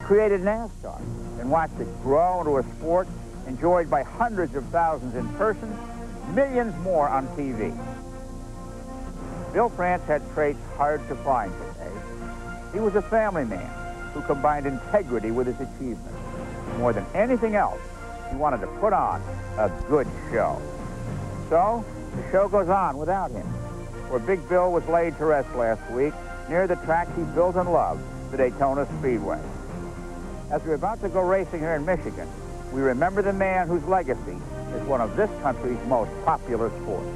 created NASCAR and watched it grow into a sport enjoyed by hundreds of thousands in person, millions more on TV. Bill France had traits hard to find today. He was a family man who combined integrity with his achievements. More than anything else, he wanted to put on a good show. So, the show goes on without him, where Big Bill was laid to rest last week near the track he built and loved, the Daytona Speedway. As we're about to go racing here in Michigan, we remember the man whose legacy is one of this country's most popular sports.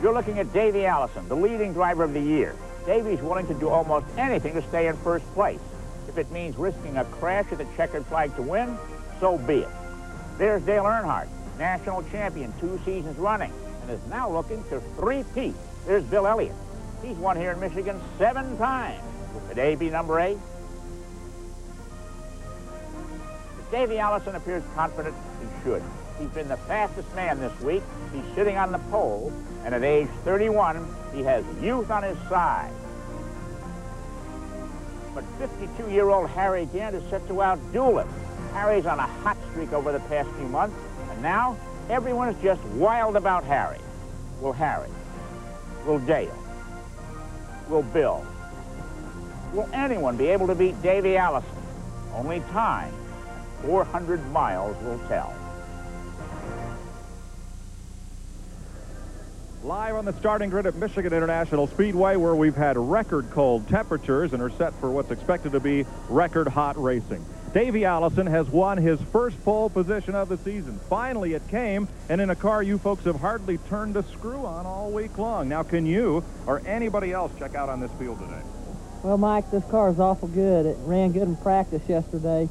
You're looking at Davey Allison, the leading driver of the year. Davey's willing to do almost anything to stay in first place. If it means risking a crash at the checkered flag to win, so be it. There's Dale Earnhardt, national champion 2 seasons running, and is now looking to three-peat. There's Bill Elliott. He's won here in Michigan 7 times. Will today be number 8? If Davey Allison appears confident, he should. He's been the fastest man this week. He's sitting on the pole, and at age 31, he has youth on his side. But 52-year-old Harry Gant is set to outduel him. Harry's on a hot streak over the past few months, and now everyone is just wild about Harry. Will Harry? Will Dale? Will Bill? Will anyone be able to beat Davey Allison? Only time, 400 miles will tell. Live on the starting grid at Michigan International Speedway, where we've had record cold temperatures and are set for what's expected to be record hot racing. Davey Allison has won his first pole position of the season. Finally it came, and in a car you folks have hardly turned a screw on all week long. Now can you or anybody else check out on this field today? Well, Mike, this car is awful good. It ran good in practice yesterday,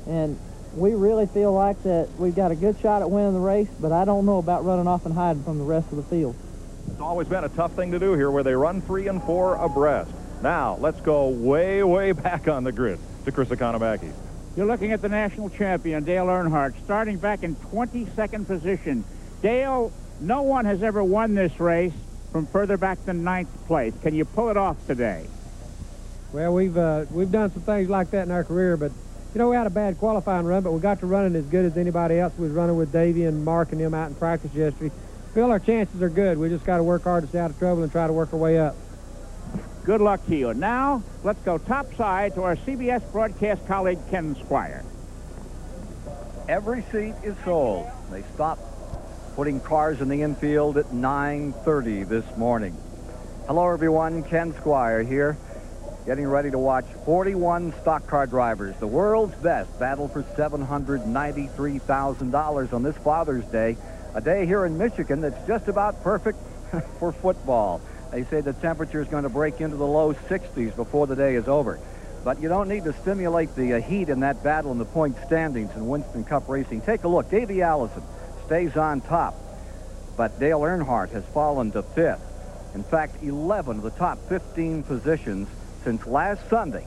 and we really feel like that we've got a good shot at winning the race, but I don't know about running off and hiding from the rest of the field. It's always been a tough thing to do here, where they run 3 and 4 abreast. Now, let's go way, way back on the grid to Chris Economaki. You're looking at the national champion, Dale Earnhardt, starting back in 22nd position. Dale, no one has ever won this race from further back than 9th place. Can you pull it off today? Well, we've done some things like that in our career, but you know, we had a bad qualifying run, but we got to running as good as anybody else was running with Davey and Mark and them out in practice yesterday. Feel our chances are good. We just got to work hard to stay out of trouble and try to work our way up. Good luck to you. Now, let's go topside to our CBS broadcast colleague, Ken Squire. Every seat is sold. They stopped putting cars in the infield at 9:30 this morning. Hello, everyone. Ken Squire here, getting ready to watch 41 stock car drivers, the world's best, battle for $793,000 on this Father's Day. A day here in Michigan that's just about perfect for football. They say the temperature is going to break into the low 60s before the day is over. But you don't need to stimulate the heat in that battle in the point standings in Winston Cup racing. Take a look. Davey Allison stays on top, but Dale Earnhardt has fallen to 5th. In fact, 11 of the top 15 positions since last Sunday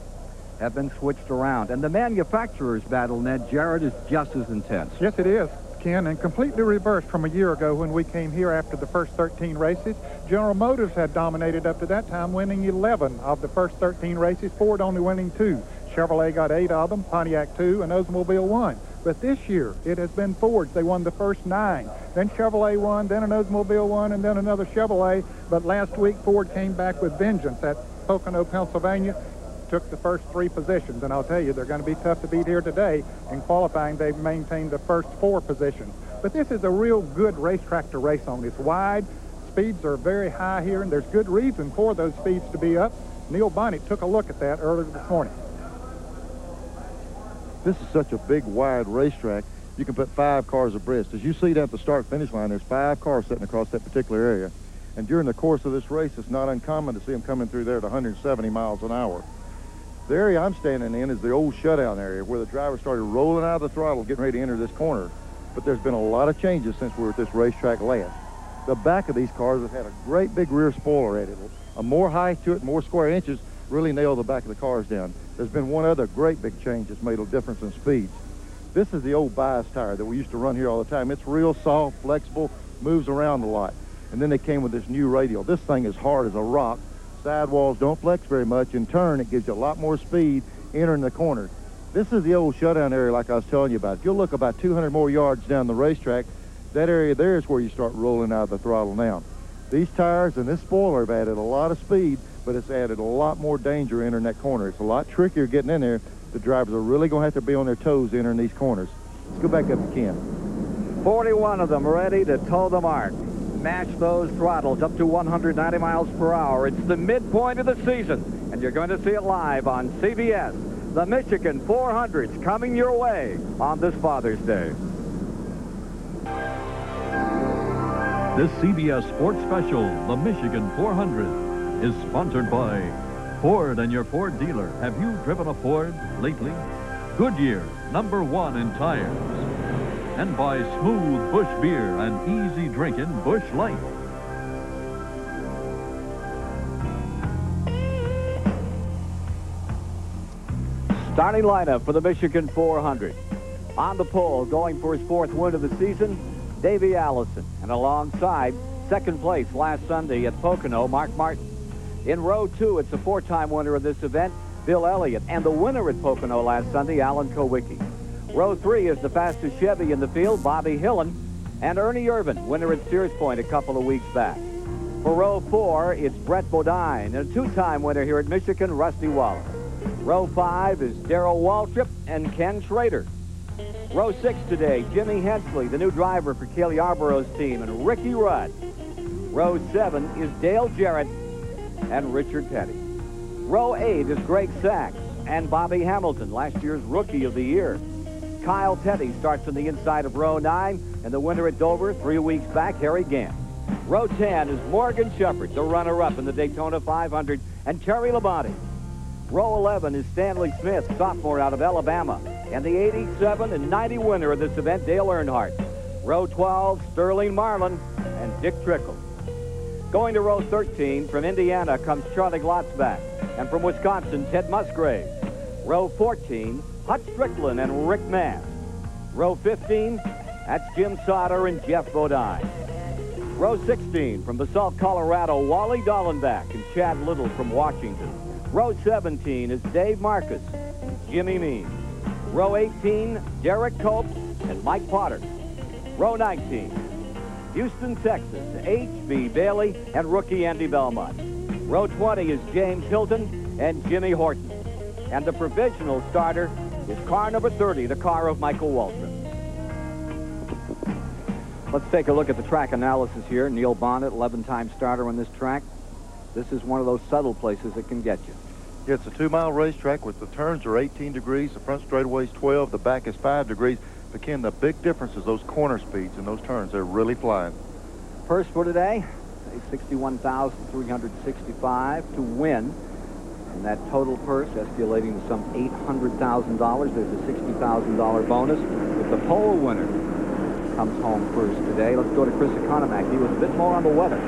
have been switched around. And the manufacturer's battle, Ned Jarrett, is just as intense. Yes, it is, Ken, and completely reversed from a year ago when we came here after the first 13 races. General Motors had dominated up to that time, winning 11 of the first 13 races, Ford only winning 2. Chevrolet got 8 of them, Pontiac 2, and Oldsmobile 1. But this year, it has been Ford's. They won the first 9. Then Chevrolet won, then an Oldsmobile won, and then another Chevrolet. But last week, Ford came back with vengeance at Pocono, Pennsylvania, took the first 3 positions, and I'll tell you, they're going to be tough to beat here today. In qualifying, they've maintained the first 4 positions. But this is a real good racetrack to race on. It's wide, speeds are very high here, and there's good reason for those speeds to be up. Neil Bonnet took a look at that earlier this morning. This is such a big, wide racetrack. You can put 5 cars abreast. As you see down at the start-finish line, there's 5 cars sitting across that particular area. And during the course of this race, it's not uncommon to see them coming through there at 170 miles an hour. The area I'm standing in is the old shutdown area where the driver started rolling out of the throttle, getting ready to enter this corner. But there's been a lot of changes since we were at this racetrack last. The back of these cars have had a great big rear spoiler added. A more height to it, more square inches, really nailed the back of the cars down. There's been one other great big change that's made a difference in speeds. This is the old bias tire that we used to run here all the time. It's real soft, flexible, moves around a lot. And then they came with this new radial. This thing is hard as a rock. Sidewalls don't flex very much. In turn, it gives you a lot more speed entering the corners. This is the old shutdown area like I was telling you about. If you'll look about 200 more yards down the racetrack, that area there is where you start rolling out of the throttle now. These tires and this spoiler have added a lot of speed, but it's added a lot more danger entering that corner. It's a lot trickier getting in there. The drivers are really going to have to be on their toes entering these corners. Let's go back up to Ken. 41 of them ready to toe the mark. Match those throttles up to 190 miles per hour. It's the midpoint of the season, and you're going to see it live on CBS. The Michigan 400's coming your way on this Father's Day. This CBS Sports Special, the Michigan 400, is sponsored by Ford and your Ford dealer. Have you driven a Ford lately? Goodyear, #1 in tires. And by Smooth Busch Beer and easy drinking Busch Light. Starting lineup for the Michigan 400. On the pole, going for his 4th win of the season, Davey Allison. And alongside, second place last Sunday at Pocono, Mark Martin. In row 2, it's a 4-time winner of this event, Bill Elliott. And the winner at Pocono last Sunday, Alan Kowicki. Row 3 is the fastest Chevy in the field, Bobby Hillen. And Ernie Irvan, winner at Sears Point a couple of weeks back. For row 4, it's Brett Bodine, and a 2-time winner here at Michigan, Rusty Wallace. Row 5 is Darrell Waltrip and Ken Schrader. Row 6 today, Jimmy Hensley, the new driver for Cale Yarborough's team, and Ricky Rudd. Row 7 is Dale Jarrett and Richard Petty. Row 8 is Greg Sachs and Bobby Hamilton, last year's Rookie of the Year. Kyle Petty starts on the inside of row 9, and the winner at Dover 3 weeks back, Harry Gant. Row 10 is Morgan Shepherd, the runner-up in the Daytona 500, and Terry Labonte. Row 11 is Stanley Smith, sophomore out of Alabama, and the 87 and 90 winner of this event, Dale Earnhardt. Row 12, Sterling Marlin and Dick Trickle. Going to row 13, from Indiana comes Charlie Glotzback, and from Wisconsin, Ted Musgrave. Row 14, Hut Strickland and Rick Mast. Row 15, that's Jim Sauter and Jeff Bodine. Row 16, from Basalt, Colorado, Wally Dallenbach and Chad Little from Washington. Row 17 is Dave Marcus and Jimmy Means. Row 18, Derek Cope and Mike Potter. Row 19, Houston, Texas, H.B. Bailey and rookie Andy Belmont. Row 20 is James Hilton and Jimmy Horton. And the provisional starter is car number 30, the car of Michael Waltrip. Let's take a look at the track analysis here. Neil Bonnet, 11-time starter on this track. This is one of those subtle places that can get you. Yeah, it's a 2-mile racetrack with the turns are 18 degrees, the front straightaway is 12, the back is 5 degrees. But Ken, the big difference is those corner speeds and those turns. They're really flying. Purse for today, $61,365 to win. And that total purse escalating to some $800,000. There's a $60,000 bonus. If the pole winner comes home first today, let's go to Chris Economack. He was a bit more on the weather.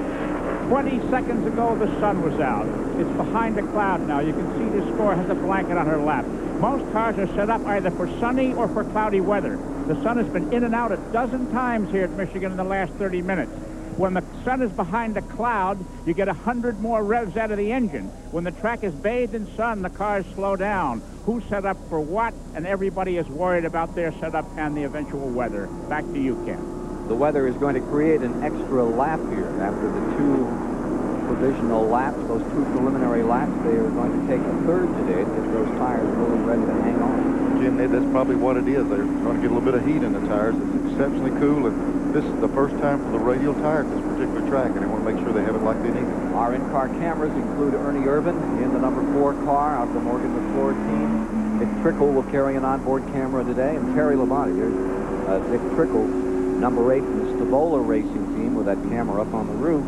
20 seconds ago, the sun was out. It's behind a cloud now. You can see the score has a blanket on her lap. Most cars are set up either for sunny or for cloudy weather. The sun has been in and out a dozen times here at Michigan in the last 30 minutes. When the sun is behind a cloud, you get 100 more revs out of the engine. When the track is bathed in sun, the cars slow down. Who's set up for what? And everybody is worried about their setup and the eventual weather. Back to you, Ken. The weather is going to create an extra lap here after the 2 provisional laps, those 2 preliminary laps. They are going to take a third today to get those tires really ready to hang on. Jim, that's probably what it is. They're going to get a little bit of heat in the tires. It's exceptionally cool, and this is the first time for the radial tire at this particular track, and they want to make sure they have it like they need it. Our in-car cameras include Ernie Irvan in the number 4 car out of the Morgan McClure team. Dick Trickle will carry an onboard camera today, and Terry Labonte. Here's Dick Trickle, number 8 from the Stavola Racing team, with that camera up on the roof.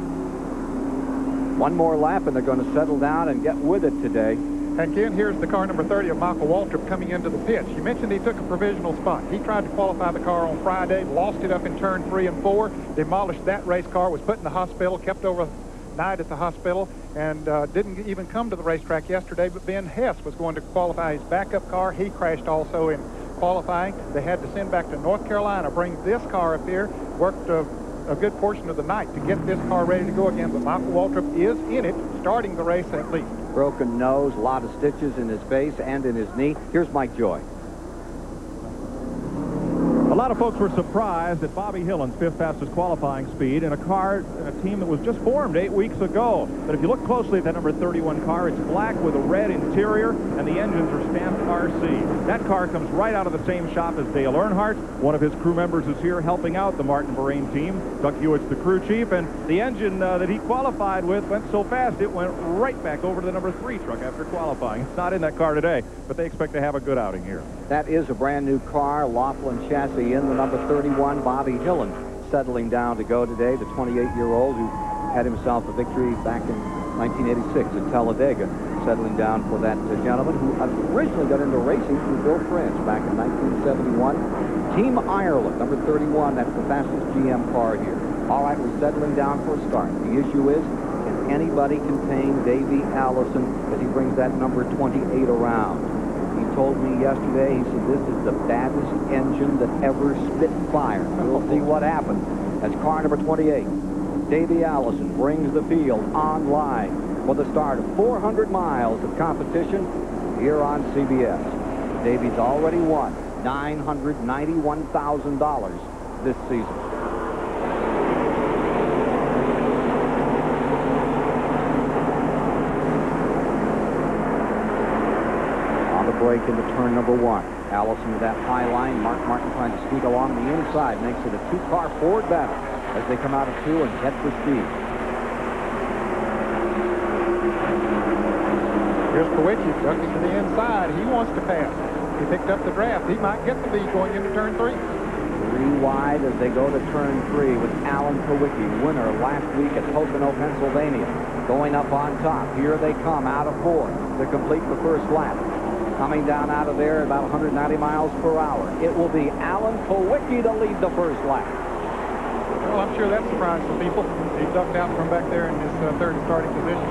One more lap, and they're going to settle down and get with it today. And Ken, here's the car number 30 of Michael Waltrip coming into the pits. You mentioned he took a provisional spot. He tried to qualify the car on Friday, lost it up in turn 3 and 4, demolished that race car, was put in the hospital, kept overnight at the hospital, and didn't even come to the racetrack yesterday. But Ben Hess was going to qualify his backup car. He crashed also in qualifying. They had to send back to North Carolina, bring this car up here, worked a good portion of the night to get this car ready to go again. But Michael Waltrip is in it, starting the race at least. broken nose, a lot of stitches in his face and in his knee. Here's Mike Joy. A lot of folks were surprised at Bobby Hillon's fifth fastest qualifying speed in a car, in a team that was just formed 8 weeks ago. But if you look closely at that number 31 car, it's black with a red interior, and the engines are stamped RC. That car comes right out of the same shop as Dale Earnhardt. One of his crew members is here helping out the Martin Bahrain team. Doug Hewitt's the crew chief, and the engine that he qualified with went so fast it went right back over to the number 3 truck after qualifying. It's not in that car today, but they expect to have a good outing here. That is a brand new car, Laughlin chassis in the number 31, Bobby Hillon, settling down to go today, the 28-year-old who had himself a victory back in 1986 at Talladega, settling down for that gentleman who originally got into racing through Bill France back in 1971. Team Ireland, number 31, that's the fastest GM car here. All right, we're settling down for a start. The issue is, can anybody contain Davey Allison as he brings that number 28 around? He told me yesterday, he said, this is the baddest engine that ever spit fire. We'll see what happens as car number 28. Davey Allison brings the field online for the start of 400 miles of competition here on CBS. Davey's already won $991,000 this season. Break into turn number 1. Allison with that high line. Mark Martin trying to sneak along the inside. Makes it a 2-car Ford battle as they come out of 2 and head for speed. Here's Kawicki ducking to the inside. He wants to pass. He picked up the draft. He might get the lead going into turn 3. 3 wide as they go to turn 3 with Alan Kawicki, winner last week at Pocono, Pennsylvania, going up on top. Here they come out of 4 to complete the first lap. Coming down out of there at about 190 miles per hour. It will be Alan Kawicki to lead the first lap. Well, I'm sure that surprised some people. He ducked out from back there in his third starting position.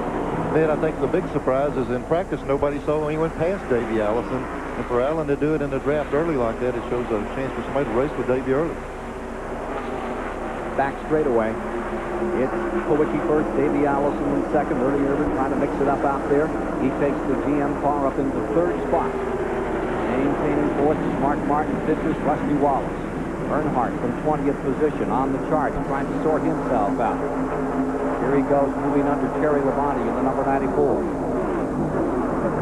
Then I think the big surprise is in practice, nobody saw anyone pass Davey Allison. And for Alan to do it in the draft early like that, it shows a chance for somebody to race with Davey early. Back straightaway. It's Kawicki first, Davey Allison in second. Ernie Irvan trying to mix it up out there. He takes the GM car up into third spot. Maintaining fourth is Mark Martin, fifth is Rusty Wallace. Earnhardt from 20th position on the chart, trying to sort himself out. Here he goes, moving under Terry Labonte in the number 94.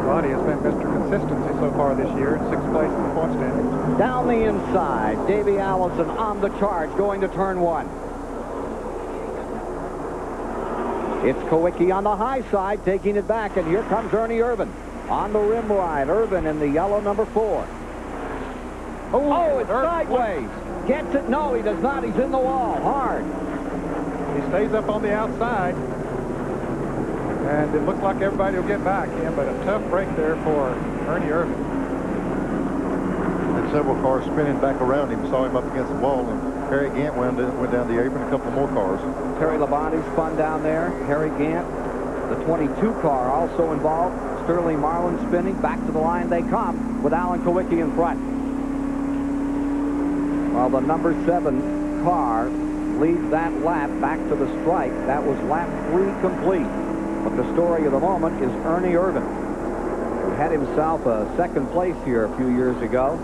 Labonte has been Mr. Consistency so far this year, in 6th place in the point standings. Down the inside, Davey Allison on the charge, going to turn 1. It's Kawicki on the high side, taking it back, and here comes Ernie Irvan on the rim ride. Irvan in the yellow number 4. Oh, it's sideways. Gets it? No, he does not. He's in the wall, hard. He stays up on the outside, and it looks like everybody will get by him, but a tough break there for Ernie Irvan. And several cars spinning back around him, saw him up against the wall, and Harry Gant went down the apron, a couple more cars. Terry Labonte's spun down there. Harry Gant, the 22 car, also involved. Sterling Marlin spinning. Back to the line they come with Alan Kawicki in front. While the number 7 car leads that lap back to the stripe. That was lap 3 complete. But the story of the moment is Ernie Irvan, who had himself a second place here a few years ago.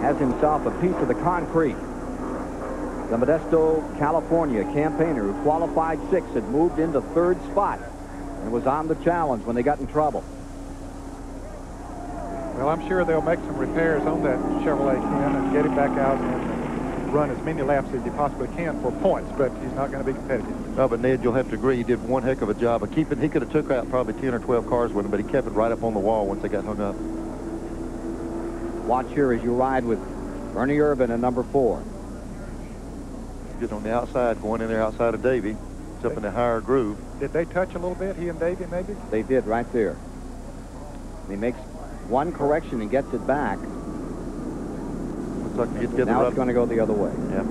Has himself a piece of the concrete. The Modesto, California campaigner who qualified 6th had moved into 3rd spot and was on the challenge when they got in trouble. Well, I'm sure they'll make some repairs on that Chevrolet Ken and get him back out and run as many laps as he possibly can for points, but he's not going to be competitive. No, but Ned, you'll have to agree, he did one heck of a job of keeping. He could have took out probably 10 or 12 cars with him, but he kept it right up on the wall once they got hung up. Watch here as you ride with Ernie Irvan in number 4. Getting on the outside, going in there outside of Davey. It's up in the higher groove. Did they touch a little bit, he and Davey, maybe? They did right there. He makes one correction and gets it back. Looks like he now it's going to go the other way. Yeah.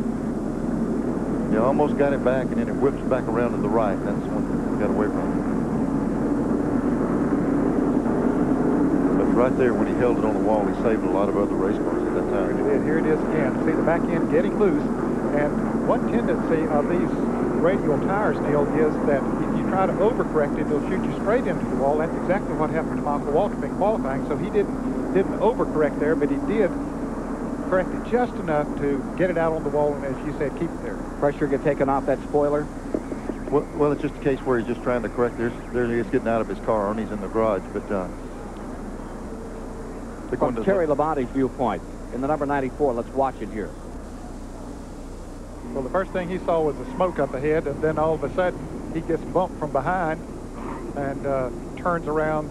You almost got it back, and then it whips back around to the right. That's when he got away from it. But right there, when he held it on the wall, he saved a lot of other race cars at that time. Here it is again. See the back end getting loose. And one tendency of these radial tires, Neil, is that if you try to overcorrect it, it'll shoot you straight into the wall. That's exactly what happened to Michael Waltrip in qualifying. So he didn't overcorrect there, but he did correct it just enough to get it out on the wall, and as you said, keep it there. Pressure get taken off that spoiler? Well, it's just a case where he's just trying to correct. There he is getting out of his car, and he's in the garage. But from Terry Labonte's viewpoint, in the number 94, let's watch it here. Well, the first thing he saw was the smoke up ahead, and then all of a sudden he gets bumped from behind and turns around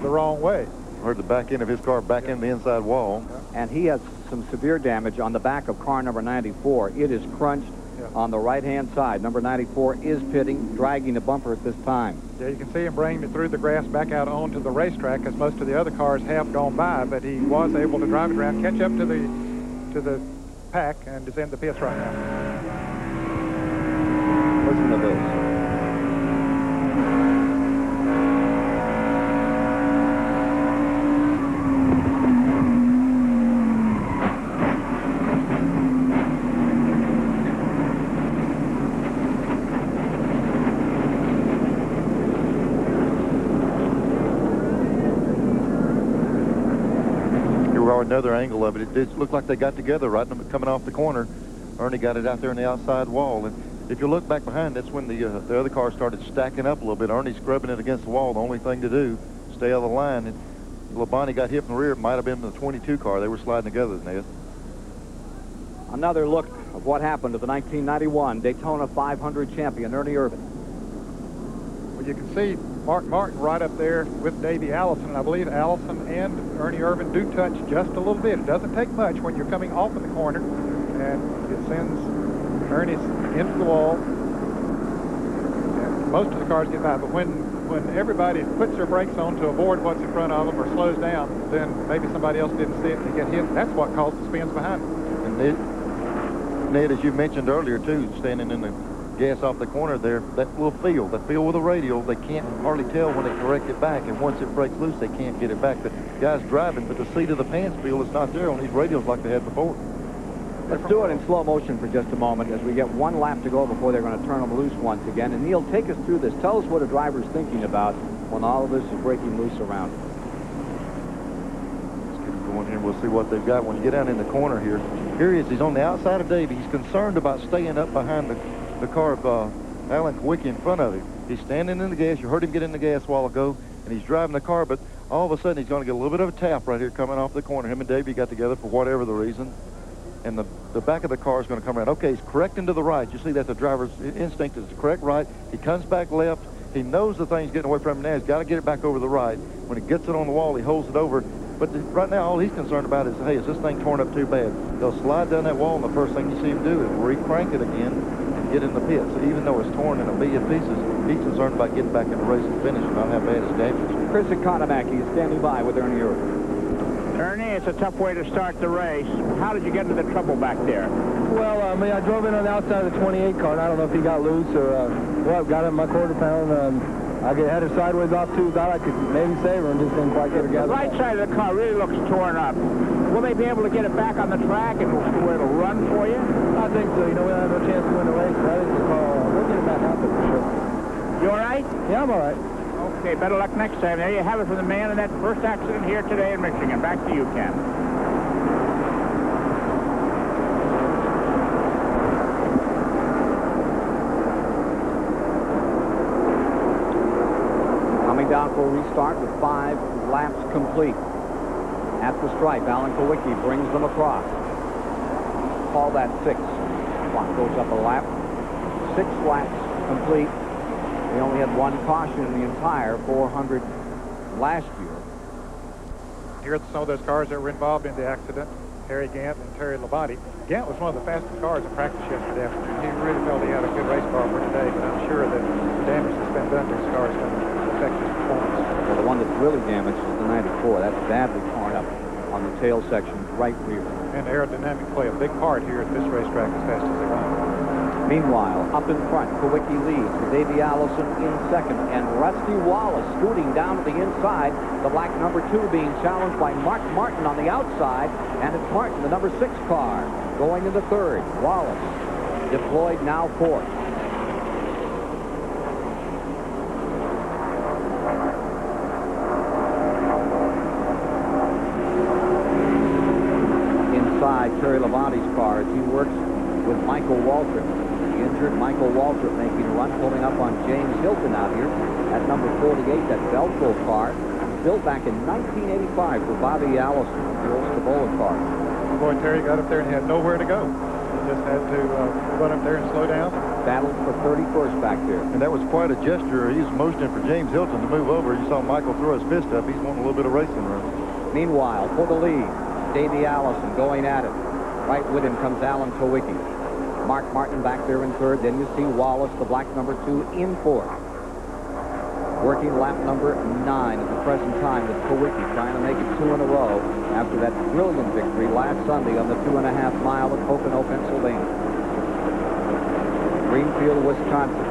the wrong way. Heard the back end of his car back in the inside wall. And he has some severe damage on the back of car number 94. It is crunched on the right-hand side. Number 94 is pitting, dragging the bumper at this time. Yeah, you can see him bringing it through the grass back out onto the racetrack, as most of the other cars have gone by, but he was able to drive it around, catch up to the pack, and is in the pits right now. Listen to this. Another angle of it. It did look like they got together right coming off the corner. Ernie got it out there in the outside wall, and if you look back behind, that's when the other car started stacking up a little bit. Ernie scrubbing it against the wall. The only thing to do, stay out of the line. And Labonte got hit from the rear. It might have been the 22 car. They were sliding together, Ned. Another look of what happened to the 1991 Daytona 500 champion, Ernie Irvan. Well, you can see Mark Martin right up there with Davey Allison, and I believe Allison and Ernie Irvan do touch just a little bit. It doesn't take much when you're coming off of the corner, and it sends Ernie into the wall. And most of the cars get by, but when everybody puts their brakes on to avoid what's in front of them or slows down, then maybe somebody else didn't see it and they get hit. That's what caused the spins behind them. And Ned, as you mentioned earlier, too, standing in the gas off the corner there, that little field with a radial, they can't hardly tell when they correct it back, and once it breaks loose, they can't get it back. The guy's driving, but the seat of the pants field is not there on these radials like they had before. Let's do it in slow motion for just a moment as we get one lap to go before they're going to turn them loose once again. And Neil, take us through this. Tell us what a driver's thinking about when all of this is breaking loose around him. Let's get him going here. We'll see what they've got when you get down in the corner here. Here he is. He's on the outside of Davey. He's concerned about staying up behind the car of Alan Kawicki in front of him. He's standing in the gas. You heard him get in the gas a while ago, and he's driving the car, but all of a sudden he's going to get a little bit of a tap right here coming off the corner. Him and Davey got together for whatever the reason, and the back of the car is going to come around. Okay, he's correcting to the right. You see that the driver's instinct is to correct right. He comes back left. He knows the thing's getting away from him now. He's got to get it back over the right. When he gets it on the wall, he holds it over. But right now, all he's concerned about is, hey, is this thing torn up too bad? They'll slide down that wall, and the first thing you see him do is re-crank it again and get in the pit. So even though it's torn in a million pieces, he's concerned about getting back in the race and finish and not how bad his damage is. Chris Economaki is standing by with Ernie Irvan. Ernie, it's a tough way to start the race. How did you get into the trouble back there? Well, I drove in on the outside of the 28 car, and I don't know if he got loose or what. Got in my quarter pound. I had it sideways off too. Thought I could maybe save her and just didn't quite get her together. The right side of the car really looks torn up. Will they be able to get it back on the track and where it'll run for you? I think so. You know, we'll have no chance to win the race, but I think the car, we'll get it back out there for sure. You all right? Yeah, I'm all right. Okay, better luck next time. There you have it from the man in that first accident here today in Michigan. Back to you, Ken. Coming down for a restart with 5 laps complete. At the stripe, Alan Kawicki brings them across. Call that 6. Clock goes up a lap. 6 laps complete. They only had 1 caution in the entire 400 last year. Here are some of those cars that were involved in the accident. Harry Gant and Terry Labonte. Gant was one of the fastest cars in practice yesterday afternoon. He really felt he had a good race car for today, but I'm sure that the damage that's been done to his car is going to affect his performance. Well, the one that's really damaged is the 94. That's badly torn up on the tail section's right rear. And aerodynamics play a big part here at this racetrack as fast as they run. Meanwhile, up in front, Kawicki leads with Davey Allison in second, and Rusty Wallace scooting down to the inside. The black number 2 being challenged by Mark Martin on the outside, and it's Martin, the number 6 car, going into third. Wallace deployed now fourth. Terry Labonte's car as he works with Michael Waltrip. The injured Michael Waltrip making a run, pulling up on James Hilton out here at number 48, that Velcro car, built back in 1985 for Bobby Allison, the old Stabola car. Boy, Terry got up there and had nowhere to go. He just had to run up there and slow down. Battled for 31st back there. And that was quite a gesture. He was motioning for James Hilton to move over. You saw Michael throw his fist up. He's wanting a little bit of racing room. Meanwhile, for the lead, Davey Allison going at it. Right with him comes Alan Kowicki. Mark Martin back there in third. Then you see Wallace, the black number 2, in fourth. Working lap number 9 at the present time with Kowicki trying to make it 2 in a row after that brilliant victory last Sunday on the 2.5 mile at Pocono, Pennsylvania. Greenfield, Wisconsin.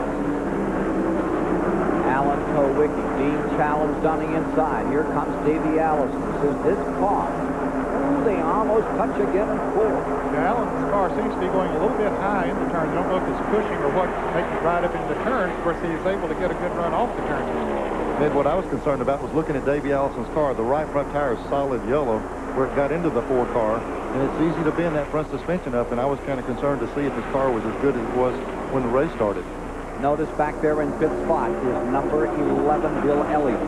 Alan Kowicki being challenged on the inside. Here comes Davey Allison. Says this car. Ooh, they almost touch again in fourth. Yeah, Allen's car seems to be going a little bit high in the turn. I don't know if it's pushing or what, making it right up in the turn. Of course, he is able to get a good run off the turn. Ed, what I was concerned about was looking at Davey Allison's car. The right front tire is solid yellow where it got into the Ford car, and it's easy to bend that front suspension up, and I was kind of concerned to see if his car was as good as it was when the race started. Notice back there in fifth spot is number 11, Bill Elliott.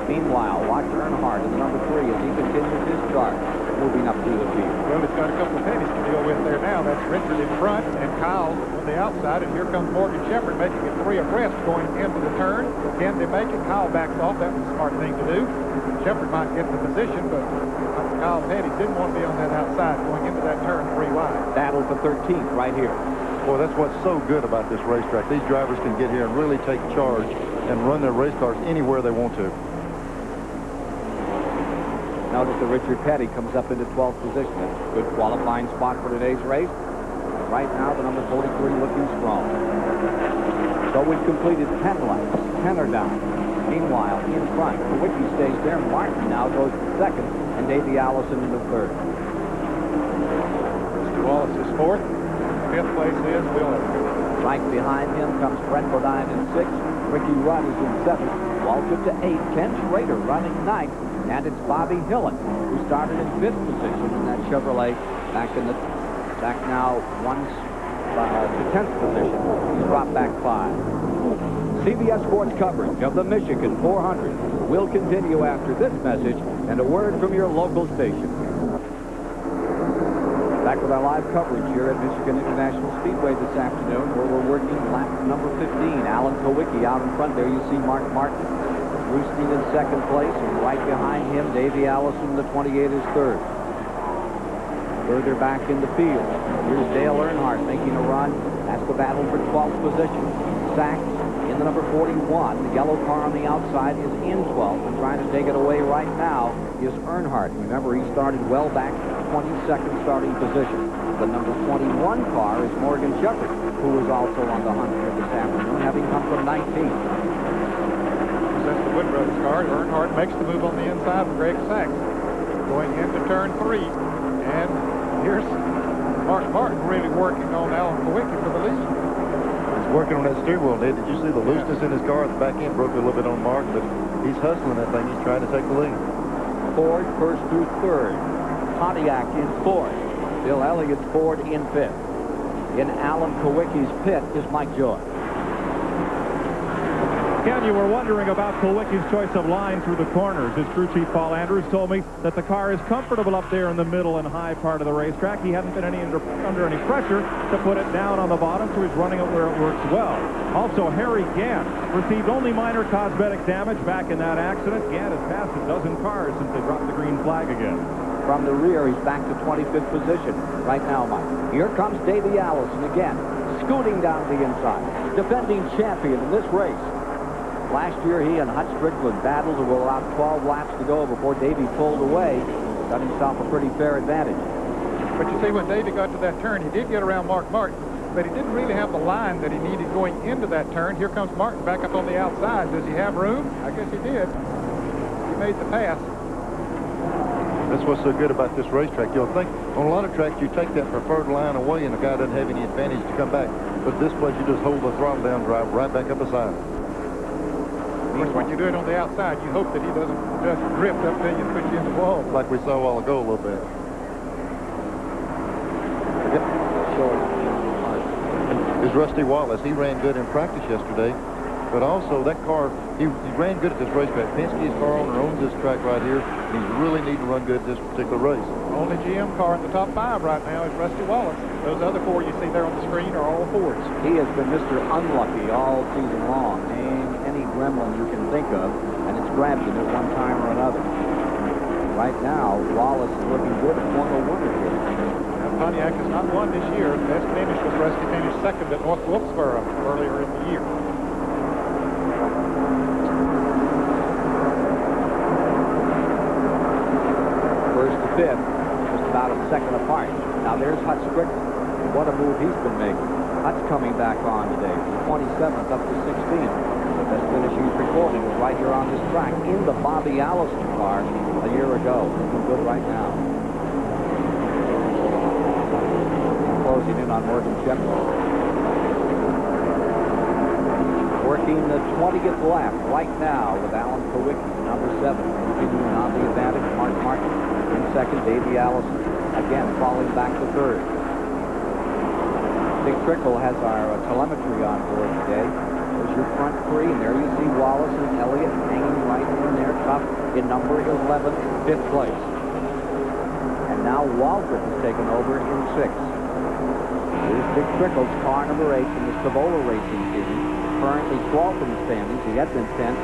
Meanwhile, watch Earnhardt in the number 3 as he continues his charge, moving up through the field. Well, he's got a couple of pennies to deal with there now. That's Richard in front and Kyle on the outside, and here comes Morgan Shepherd making it 3 abreast going into the turn. Can they make it? Kyle backs off. That was a smart thing to do. Shepherd might get the position, but Kyle Petty didn't want to be on that outside going into that turn 3 wide. Battle for 13th right here. Boy, that's what's so good about this racetrack. These drivers can get here and really take charge and run their race cars anywhere they want to. Notice that Richard Petty comes up into 12th position. That's a good qualifying spot for today's race. Right now, the number 43 looking strong. So we've completed 10 laps. 10 are down. Meanwhile, in front, Kowicki stays there. Martin now goes to second, and Davey Allison into third. Mr. Wallace is fourth. Fifth place is Bill Elliott. Right behind him comes Brent Bodine in 6th. Ricky Rudd is in 7th. Walter to 8th. Ken Schrader running 9th. And it's Bobby Hillin, who started in 5th position in that Chevrolet back now to 10th position. He's dropped back 5. CBS Sports coverage of the Michigan 400 will continue after this message and a word from your local station. Back with our live coverage here at Michigan International Speedway this afternoon, where we're working lap number 15. Alan Kowicki out in front there. You see Mark Martin roosting in 2nd place, and right behind him, Davey Allison, the 28, is 3rd. Further back in the field, here's Dale Earnhardt making a run. That's the battle for 12th position. Sachs in the number 41. The yellow car on the outside is in 12th, and trying to take it away right now is Earnhardt. Remember, he started well back 22nd starting position. The number 21 car is Morgan Shepherd, who is also on the hunt here this afternoon, having come from 19th. That's the Wood Brothers car. Earnhardt makes the move on the inside of Greg Sachs. Going into turn 3. And here's Mark Martin really working on Alan Kowicki for the lead. He's working on that steering wheel, Ned. Did you see the looseness in his car? The back end broke a little bit on Mark, but he's hustling that thing. He's trying to take the lead. Ford 1st through 3rd. Pontiac in 4th. Bill Elliott's Ford in 5th. In Alan Kowicki's pit is Mike Joy. Ken, you were wondering about Kowicki's choice of line through the corners. His crew chief, Paul Andrews, told me that the car is comfortable up there in the middle and high part of the racetrack. He hadn't been under any pressure to put it down on the bottom, so he's running it where it works well. Also, Harry Gant received only minor cosmetic damage back in that accident. Gant has passed a dozen cars since they dropped the green flag again. From the rear, he's back to 25th position right now, Mike. Here comes Davey Allison again, scooting down the inside, defending champion in this race. Last year, he and Hut Strickland battled to allow 12 laps to go before Davey pulled away. Got himself a pretty fair advantage. But you see, when Davey got to that turn, he did get around Mark Martin, but he didn't really have the line that he needed going into that turn. Here comes Martin back up on the outside. Does he have room? I guess he did. He made the pass. That's what's so good about this racetrack. You'll think on a lot of tracks you take that preferred line away and the guy doesn't have any advantage to come back. But this place you just hold the throttle down, drive right back up the side. Of course, when you do it on the outside, you hope that he doesn't just drift up there and push you in the wall. Like we saw a while ago a little bit. Is Rusty Wallace. He ran good in practice yesterday, but also that car, he ran good at this racetrack. Penske's car owner owns this track right here, and he's really needing to run good at this particular race. Only GM car in the top 5 right now is Rusty Wallace. Those other 4 you see there on the screen are all Fords. He has been Mr. Unlucky all season long. Name any gremlin you can think of, and it's grabbed him at one time or another. Right now, Wallace is looking good at Formula 1 here. Pontiac has not won this year. The best finish was Rusty finished second at North Wilkesboro earlier in the year. First to fifth, just about a second apart. Now there's Hutch Strickland. What a move he's been making. Hutch coming back on today from 27th up to 16th. The best finish he's recording was right here on this track in the Bobby Allison car a year ago. Looking good right now. Closing in on Morgan Shepherd. Working the 20th lap right now with Alan Kowicki, number 7. Continuing on the advantage, Mark Martin in second, Davey Allison again falling back to third. Big Trickle has our telemetry on board today. There's your front 3, and there you see Wallace and Elliott hanging right in there, top in number 11, 5th place. And now Waldrop has taken over in 6th. Here's Big Trickle's car number 8 from the Stavola Racing team. Currently 12th in the standings. He had been 10th.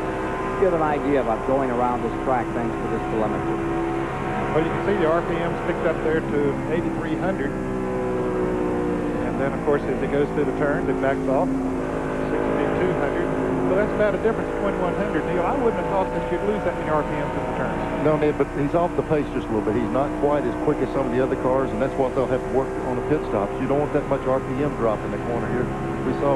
Get an idea about going around this track thanks to this telemetry. Well, you can see the RPMs picked up there to 8,300. And then, of course, as it goes through the turns, it backs off 6,200. So that's about a difference of 2,100. Neil, I wouldn't have thought that you'd lose that many RPMs in the turns. No, Ned, but he's off the pace just a little bit. He's not quite as quick as some of the other cars, and that's what they'll have to work on the pit stops. You don't want that much RPM drop in the corner here. We saw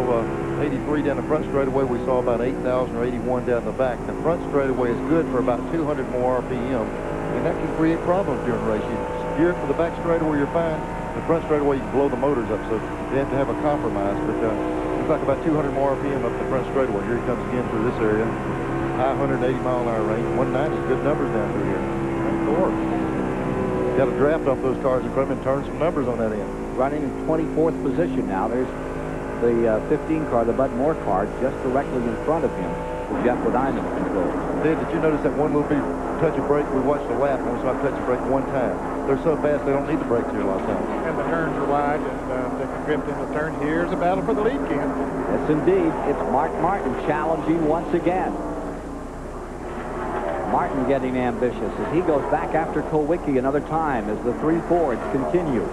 83 down the front straightaway. We saw about 8,000 or 81 down the back. The front straightaway is good for about 200 more RPM, and that can create problems during the race. You steer it for the back straightaway, you're fine. The front straightaway, you can blow the motors up, so they have to have a compromise. But it's like about 200 more RPM up the front straightaway. Here he comes again through this area. High 180-mile-an-hour range. 190 is good numbers down through here. Got a draft off those cars in front of him and turn some numbers on that end. Running in 24th position now. There's the 15 car, the Bud Moore car, just directly in front of him with Jeff Ledine control. Did you notice that one little bit touch of brake? We watched the lap and we saw him touch a brake one time. They're so fast they don't need the brakes here a lot of times. And the turns are wide, and they can drift in the turn. Here's a battle for the lead, Ken. Yes, indeed. It's Mark Martin challenging once again. Martin getting ambitious as he goes back after Kowicki another time as the 3 Fords continue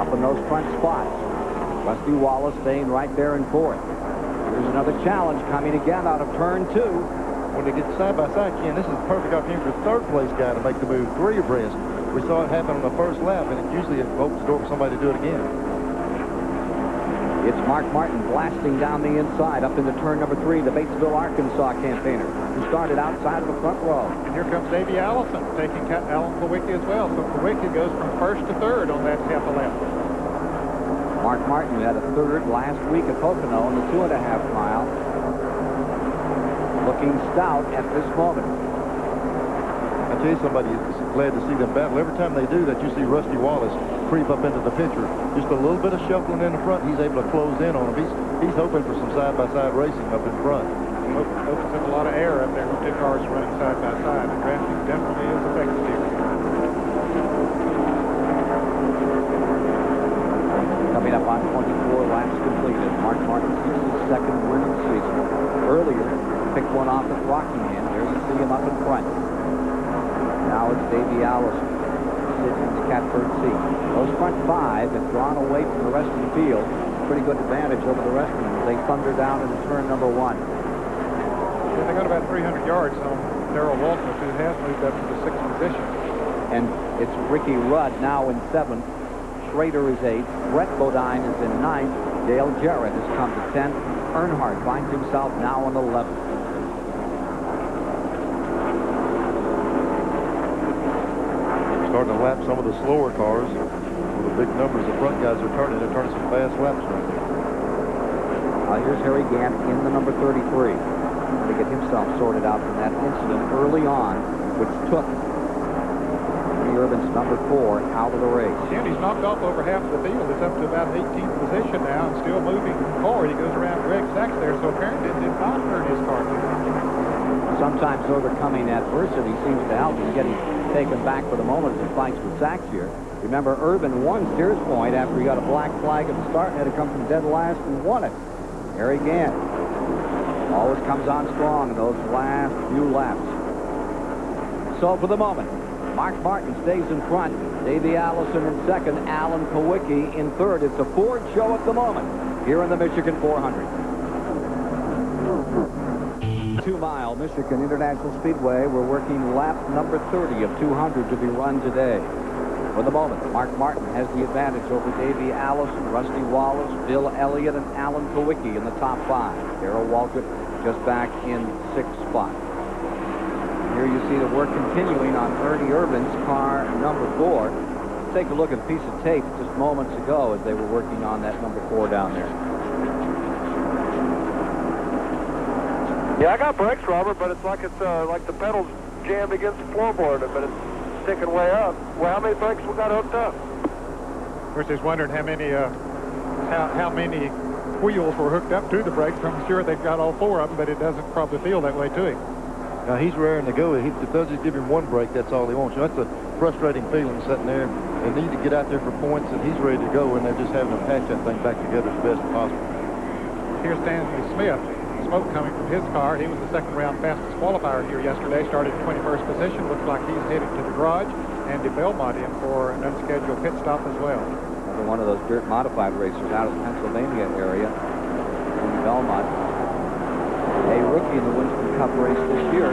up in those front spots. Rusty Wallace staying right there in 4th. Here's another challenge coming again out of turn 2. When they get side by side, Ken, this is a perfect opportunity for the third place guy to make the move 3 abreast. We saw it happen on the first lap, and it usually opens the door for somebody to do it again. It's Mark Martin blasting down the inside up into turn number 3, the Batesville, Arkansas campaigner, who started outside of the front row. And here comes Davey Allison taking Alan Kowicki as well. So Kowicki goes from 1st to 3rd on that half a lap. Mark Martin had a 3rd last week at Pocono in the 2.5 mile. Looking stout at this moment. I tell you, somebody is glad to see them battle. Every time they do that, you see Rusty Wallace creep up into the picture. Just a little bit of shuffling in the front, he's able to close in on him. He's hoping for some side-by-side racing up in front. Opens up a lot of air up there when 2 cars running side by side. The drafting definitely is effective here. Coming up on 24 laps completed. Mark Martin sees his 2nd win of the season. Earlier, picked one off at Rockingham. There you see him up in front. Now it's Davey Allison sitting in the catbird seat. Those front 5 have drawn away from the rest of the field. Pretty good advantage over the rest of them. They thunder down into turn number 1. Yeah, they got about 300 yards on Darrell Waltrip, who has moved up to the 6th position. And it's Ricky Rudd now in 7th. Schrader is 8th. Brett Bodine is in 9th. Dale Jarrett has come to 10th. Earnhardt finds himself now in 11th. Starting to lap some of the slower cars. With the big numbers, the front guys are turning. They're turning some fast laps right there. Here's Harry Gant in the number 33. To get himself sorted out from that incident early on, which took Ernie Irvin's number 4 out of the race. And he's knocked off over half of the field. It's up to about 18th position now and still moving forward. He goes around Greg Sachs there, so apparently it did not hurt his car too much. Sometimes overcoming adversity seems to help him getting taken back for the moment as he fights with Sachs here. Remember, Irvin won Steers Point after he got a black flag at the start and had to come from dead last and won it. Harry Gant always comes on strong in those last few laps. So for the moment, Mark Martin stays in front. Davey Allison in second. Alan Kawicki in third. It's a Ford show at the moment here in the Michigan 400. 2-mile Michigan International Speedway. We're working lap number 30 of 200 to be run today. For the moment, Mark Martin has the advantage over Davey Allison, Rusty Wallace, Bill Elliott, and Alan Kawicki in the top 5. Darrell Waltrip just back in 6th spot. Here you see the work continuing on Ernie Irvin's car number 4. Take a look at a piece of tape just moments ago as they were working on that number 4 down there. Yeah, I got brakes, Robert, but it's like the pedals jammed against the floorboard, but it's sticking way up. Well, how many brakes we got hooked up? Of course, he's wondering how many wheels were hooked up to the brakes. I'm sure they've got all 4 of them, but it doesn't probably feel that way to him. Now, he's raring to go. If they'll just give him 1 break, that's all he wants. That's a frustrating feeling sitting there. They need to get out there for points, and he's ready to go, and they're just having to patch that thing back together as best possible. Here's Stanley Smith. Smoke coming from his car. He was the second-round fastest qualifier here yesterday. Started in 21st position. Looks like he's headed to the garage. Andy Belmont in for an unscheduled pit stop as well. Another one of those dirt modified racers out of the Pennsylvania area. Andy Belmont, a rookie in the Winston Cup race this year.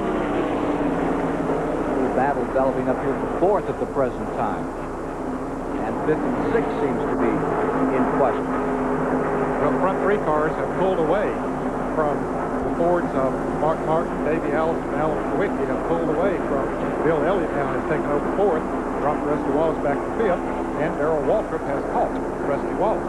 The battle developing up here for 4th at the present time. And 5th and 6th seems to be in question. Well, the front 3 cars have pulled away from the Fords of Mark Martin, Davey Allison, and Alan Kawicki have pulled away from Bill Elliott now has taken over 4th, dropped Rusty Wallace back to 5th, and Darrell Waltrip has caught Rusty Wallace.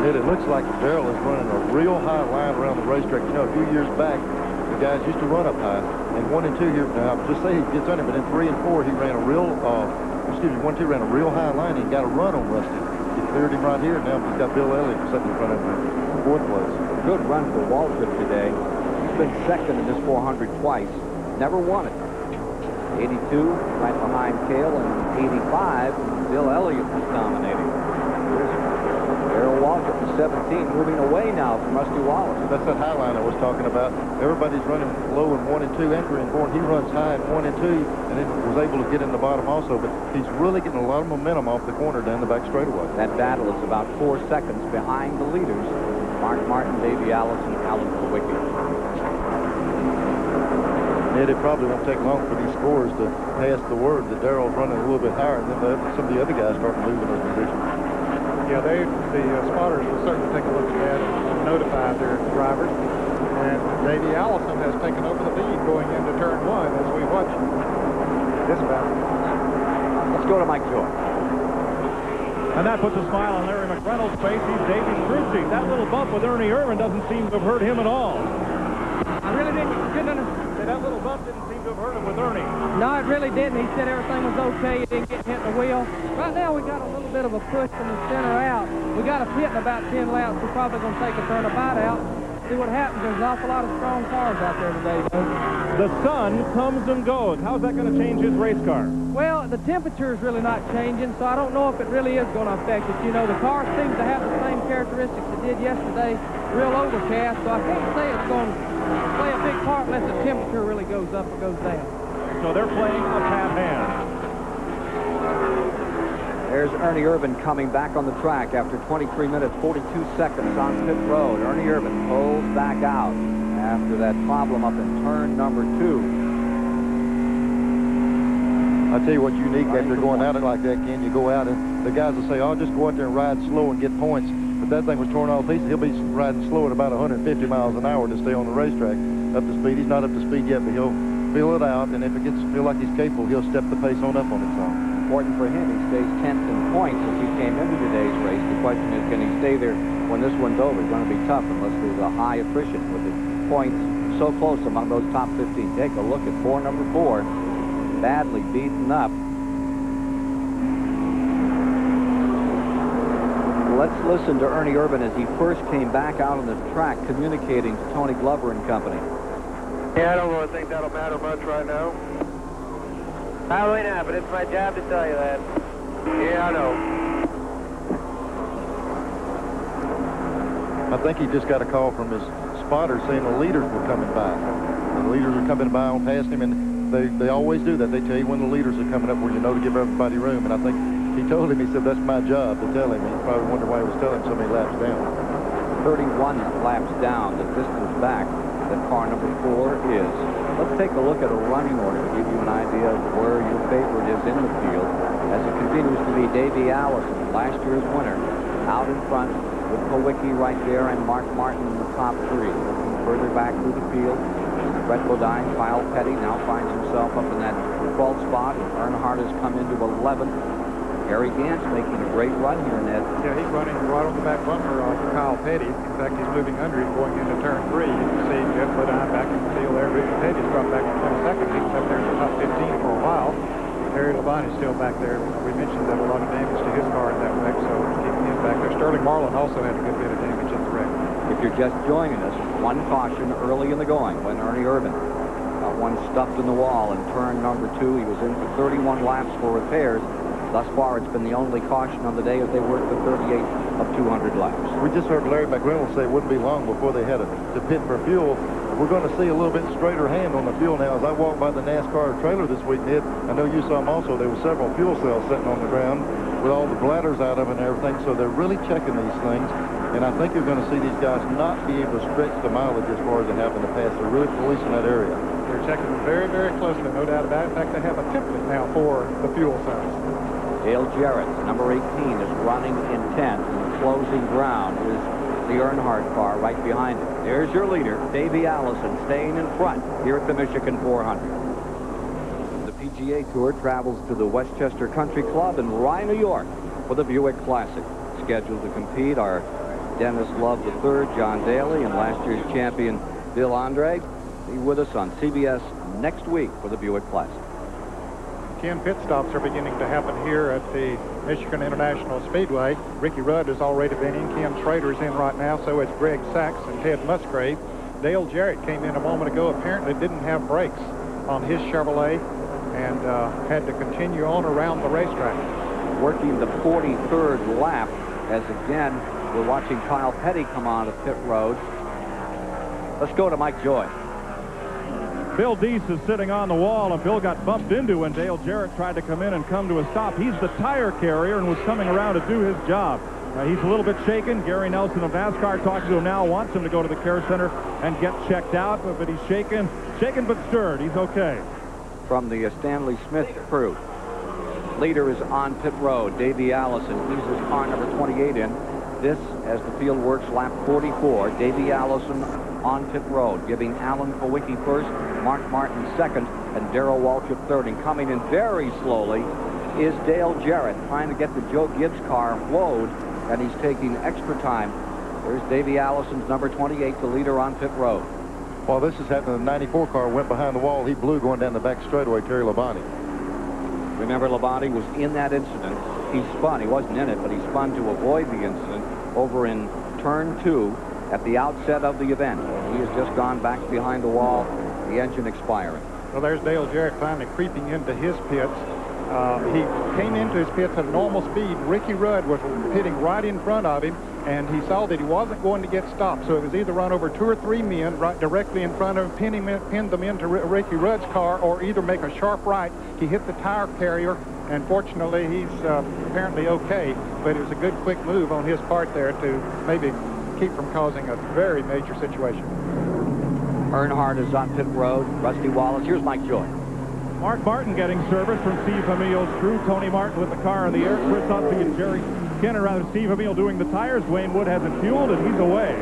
It looks like Darrell is running a real high line around the racetrack. You know, a few years back, the guys used to run up high, and 1 and 2 here, now, just say he gets under, but in 3 and 4, he ran a real, 1 and 2 ran a real high line, and he got a run on Rusty. He cleared him right here, and now he's got Bill Elliott sitting in front of him in 4th place. Good run for Waltrip today. He's been second in this 400 twice. Never won it. 82, right behind Cale, and 85, Bill Elliott was dominating. Darrell Waltrip in 17, moving away now from Rusty Wallace. That's that high line I was talking about. Everybody's running low in 1 and 2, entering 4. He runs high in 1 and 2, and then was able to get in the bottom also, but he's really getting a lot of momentum off the corner down the back straightaway. That battle is about 4 seconds behind the leaders. Mark Martin, Davey Allison, Alan Kawicki. It probably won't take long for these scores to pass the word that Darrell's running a little bit higher, and then some of the other guys start losing those positions. Yeah, the spotters will certainly take a look at that and notify their drivers. And Davey Allison has taken over the lead going into turn 1 as we watch this battle. Let's go to Mike Joy. And that puts a smile on Larry McReynolds' face. He's Davey's crew chief. That little bump with Ernie Irvin doesn't seem to have hurt him at all. I really couldn't understand. That little bump didn't seem to have hurt him with Ernie. No, it really didn't. He said everything was okay. He didn't get hit in the wheel. Right now, we got a little bit of a push from the center out. We got a pit in about 10 laps. We're probably going to take a turn about out. See what happens. There's an awful lot of strong cars out there today, though. The sun comes and goes. How's that going to change his race car? Well, the temperature is really not changing, so I don't know if it really is going to affect it. You know, the car seems to have the same characteristics it did yesterday, real overcast, so I can't say it's going to play a big part unless the temperature really goes up or goes down. So they're playing a pat hand. There's Ernie Irvin coming back on the track after 23 minutes, 42 seconds on pit road. Ernie Irvin pulls back out after that problem up in turn number 2. I'll tell you what's unique after going out like that, Ken. You go out and the guys will say, "Oh, just go out there and ride slow and get points." But that thing was torn all to pieces. He'll be riding slow at about 150 miles an hour to stay on the racetrack. Up to speed. He's not up to speed yet, but he'll feel it out. And if it gets feel like he's capable, he'll step the pace on up on its own. Important for him. He stays 10th in points as he came into today's race. The question is, can he stay there when this one's over? It's going to be tough unless there's a high attrition with the points so close among those top 15. Take a look at number 4. Badly beaten up. let's listen to Ernie Irvan as he first came back out on the track communicating to Tony Glover and company. Yeah, I don't really think that'll matter much right now. Probably not, but it's my job to tell you that. Yeah, I know. I think he just got a call from his spotter saying the leaders were coming by. The leaders are coming by on past him, and they always do that. They tell you when the leaders are coming up where you know to give everybody room. And I think he told him, he said, that's my job to tell him. He probably wondered why he was telling him so many laps down. 31 laps down, the distance back that car number 4 is. Let's take a look at a running order to give you an idea of where your favorite is in the field, as it continues to be Davey Allison, last year's winner, out in front with Kulwicki right there and Mark Martin in the top 3. Looking further back through the field, Brett Bodine, Kyle Petty now finds himself up in that 12th spot, and Earnhardt has come into 11th. Gary Gantz making a great run here, Ned. Yeah, he's running right on the back bumper of Kyle Petty. In fact, he's moving under him going into turn 3. You can see Jeff Bodine back in the field there. Ricky Petty's dropped back in 22nd. He was up there in the top 15 for a while. Terry Labonte's still back there. We mentioned that a lot of damage to his car in that wreck, so keeping him back there. Sterling Marlin also had a good bit of damage in the wreck. If you're just joining us, one caution early in the going when Ernie Irvan got one stuffed in the wall in turn number 2. He was in for 31 laps for repairs. Thus far, it's been the only caution on the day as they worked the 38 of 200 laps. We just heard Larry McReynolds say it wouldn't be long before they had to pit for fuel. We're going to see a little bit straighter hand on the fuel now. As I walked by the NASCAR trailer this week, Ned, I know you saw them also. There were several fuel cells sitting on the ground with all the bladders out of it and everything, so they're really checking these things. And I think you're going to see these guys not be able to stretch the mileage as far as they have in the past. They're really policing that area. They're checking them very, very closely, no doubt about it. In fact, they have a template now for the fuel cells. Dale Jarrett, number 18, is running in 10th. And the closing ground is the Earnhardt car right behind it. There's your leader, Davey Allison, staying in front here at the Michigan 400. The PGA Tour travels to the Westchester Country Club in Rye, New York for the Buick Classic. Scheduled to compete are Dennis Love III, John Daly, and last year's champion Bill Andre. Be with us on CBS next week for the Buick Classic. 10 pit stops are beginning to happen here at the Michigan International Speedway. Ricky Rudd has already been in. Ken Schrader's in right now. So is Greg Sachs and Ted Musgrave. Dale Jarrett came in a moment ago. Apparently didn't have brakes on his Chevrolet and had to continue on around the racetrack. Working the 43rd lap, as again, we're watching Kyle Petty come on to pit road. Let's go to Mike Joy. Bill Deese is sitting on the wall, and Bill got bumped into when Dale Jarrett tried to come in and come to a stop. He's the tire carrier and was coming around to do his job. He's a little bit shaken. Gary Nelson of NASCAR talking to him now, wants him to go to the care center and get checked out, but he's shaken but stirred. He's okay. From the Stanley Smith crew. Leader is on pit road. Davey Allison eases car number 28 in. This, as the field works, lap 44. Davey Allison on pit road, giving Alan Kulwicki first, Mark Martin second, and Darrell Waltrip third. And coming in very slowly is Dale Jarrett, trying to get the Joe Gibbs car flowed, and he's taking extra time. There's Davey Allison's number 28, the leader on pit road. While this is happening, the 94 car went behind the wall. He blew going down the back straightaway, Terry Labonte. Remember, Labonte was in that incident. He spun. He wasn't in it, but he spun to avoid the incident over in turn 2 at the outset of the event. He has just gone back behind the wall, the engine expiring. Well, there's Dale Jarrett finally creeping into his pits. He came into his pits at a normal speed. Ricky Rudd was pitting right in front of him, and he saw that he wasn't going to get stopped. So it was either run over 2 or 3 men right directly in front of him, pin them into Ricky Rudd's car, or either make a sharp right. He hit the tire carrier, and fortunately he's apparently okay, but it was a good quick move on his part there to maybe keep from causing a very major situation. Earnhardt is on pit road. Rusty Wallace. Here's Mike Joy. Mark Martin getting service from Steve Hamil's crew. Tony Martin with the car in the air. Chris Utsey and Jerry Skinner, rather Steve Hamil doing the tires. Wayne Wood hasn't fueled, and he's away.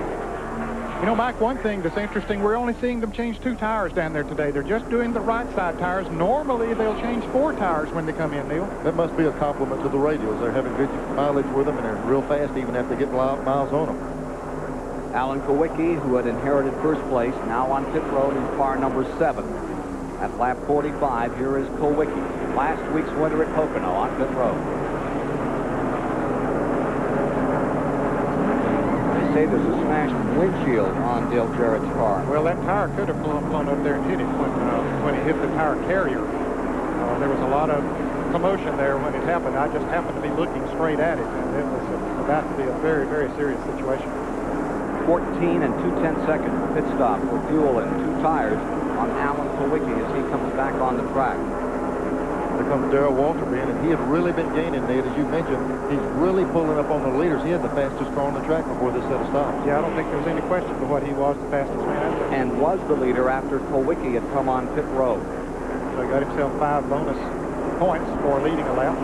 You know, Mike, one thing that's interesting, we're only seeing them change 2 tires down there today. They're just doing the right side tires. Normally, they'll change 4 tires when they come in, Neil. That must be a compliment to the radios. They're having good mileage with them, and they're real fast even after they get miles on them. Alan Kulwicki, who had inherited first place, now on pit road in car number 7. At lap 45, here is Kulwicki, last week's winner at Pocono on pit road. say there's a smashed windshield on Dale Jarrett's car. Well, that tire could have flown up there and hit it when it hit the tire carrier. There was a lot of commotion there when it happened. I just happened to be looking straight at it, and it was about to be a very, very serious situation. 14 and 2/10 pit stop for fuel and 2 tires on Alan Kulwicki as he comes back on the track. There comes Darrell Waltrip in, and he had really been gaining, Nate, as you mentioned. He's really pulling up on the leaders. He had the fastest car on the track before this set of stops. Yeah, I don't think there was any question to what he was the fastest man out there. And was the leader after Kulwicki had come on pit road. So he got himself 5 bonus points for leading a lap.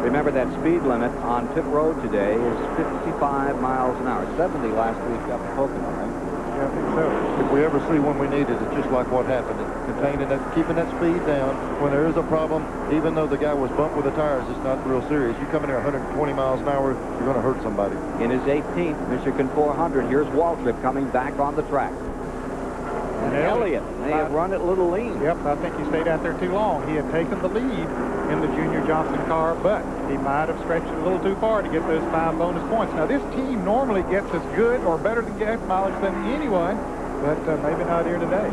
Remember that speed limit on pit road today is 55 miles an hour. 70 last week up in Pocono, right? Yeah, I think so. If we ever see one we needed, it's just like what happened. Containing that, keeping that speed down. When there is a problem, even though the guy was bumped with the tires, it's not real serious. You come in there 120 miles an hour, you're going to hurt somebody. In his 18th Michigan 400, here's Waltrip coming back on the track. And Elliott may have run it a little lean. Yep, I think he stayed out there too long. He had taken the lead in the Junior Johnson car, but he might have stretched it a little too far to get those 5 bonus points. Now, this team normally gets as good or better than gas mileage than anyone, but maybe not here today.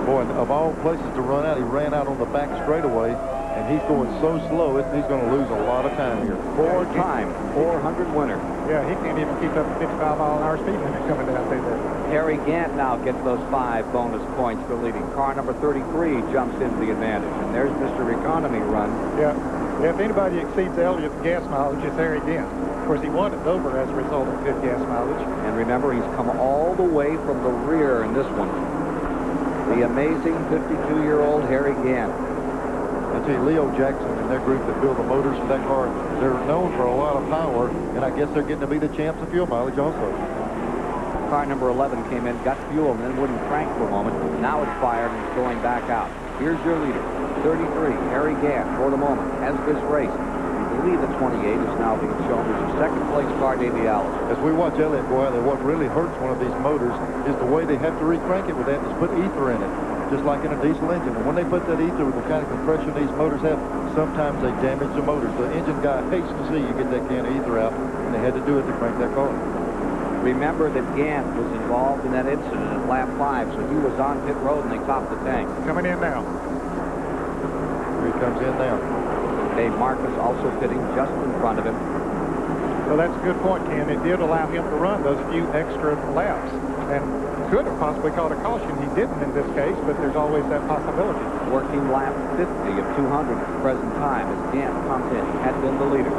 Boy, of all places to run out, he ran out on the back straightaway, and he's going so slow, he's going to lose a lot of time here. 4-time 400 winner. Yeah, he can't even keep up the 55-mile-an-hour speed limit coming down through there. Harry Gant now gets those 5 bonus points for leading. Car number 33 jumps into the advantage, and there's Mr. Economy run. Yeah, if anybody exceeds Elliott's gas mileage, it's Harry Gant. Of course, he won at Dover as a result of good gas mileage. And remember, he's come all the way from the rear in this one. The amazing 52-year-old Harry Gant. I tell you, Leo Jackson and their group that build the motors for that car, they're known for a lot of power, and I guess they're getting to be the champs of fuel mileage also. Car number 11 came in, got fuel, and then wouldn't crank for a moment. Now it's fired and it's going back out. Here's your leader, 33, Harry Gant, for the moment, has this race. I believe the 28 is now being shown. There's a second-place car, Davey Allison. As we watch Elliott go out there, what really hurts one of these motors is the way they have to re-crank it with that is put ether in it, just like in a diesel engine. And when they put that ether with the kind of compression these motors have, sometimes they damage the motors. The engine guy hates to see you get that can of ether out, and they had to do it to crank that car. Remember that Gant was involved in that incident at lap 5, so he was on pit road and they topped the tank. Coming in now. Here he comes in now. Dave Marcus also pitting just in front of him. So that's a good point, Ken. It did allow him to run those few extra laps and could have possibly caught a caution. He didn't in this case, but there's always that possibility. Working lap 50 of 200 at the present time as Gant comes in. He had been the leader.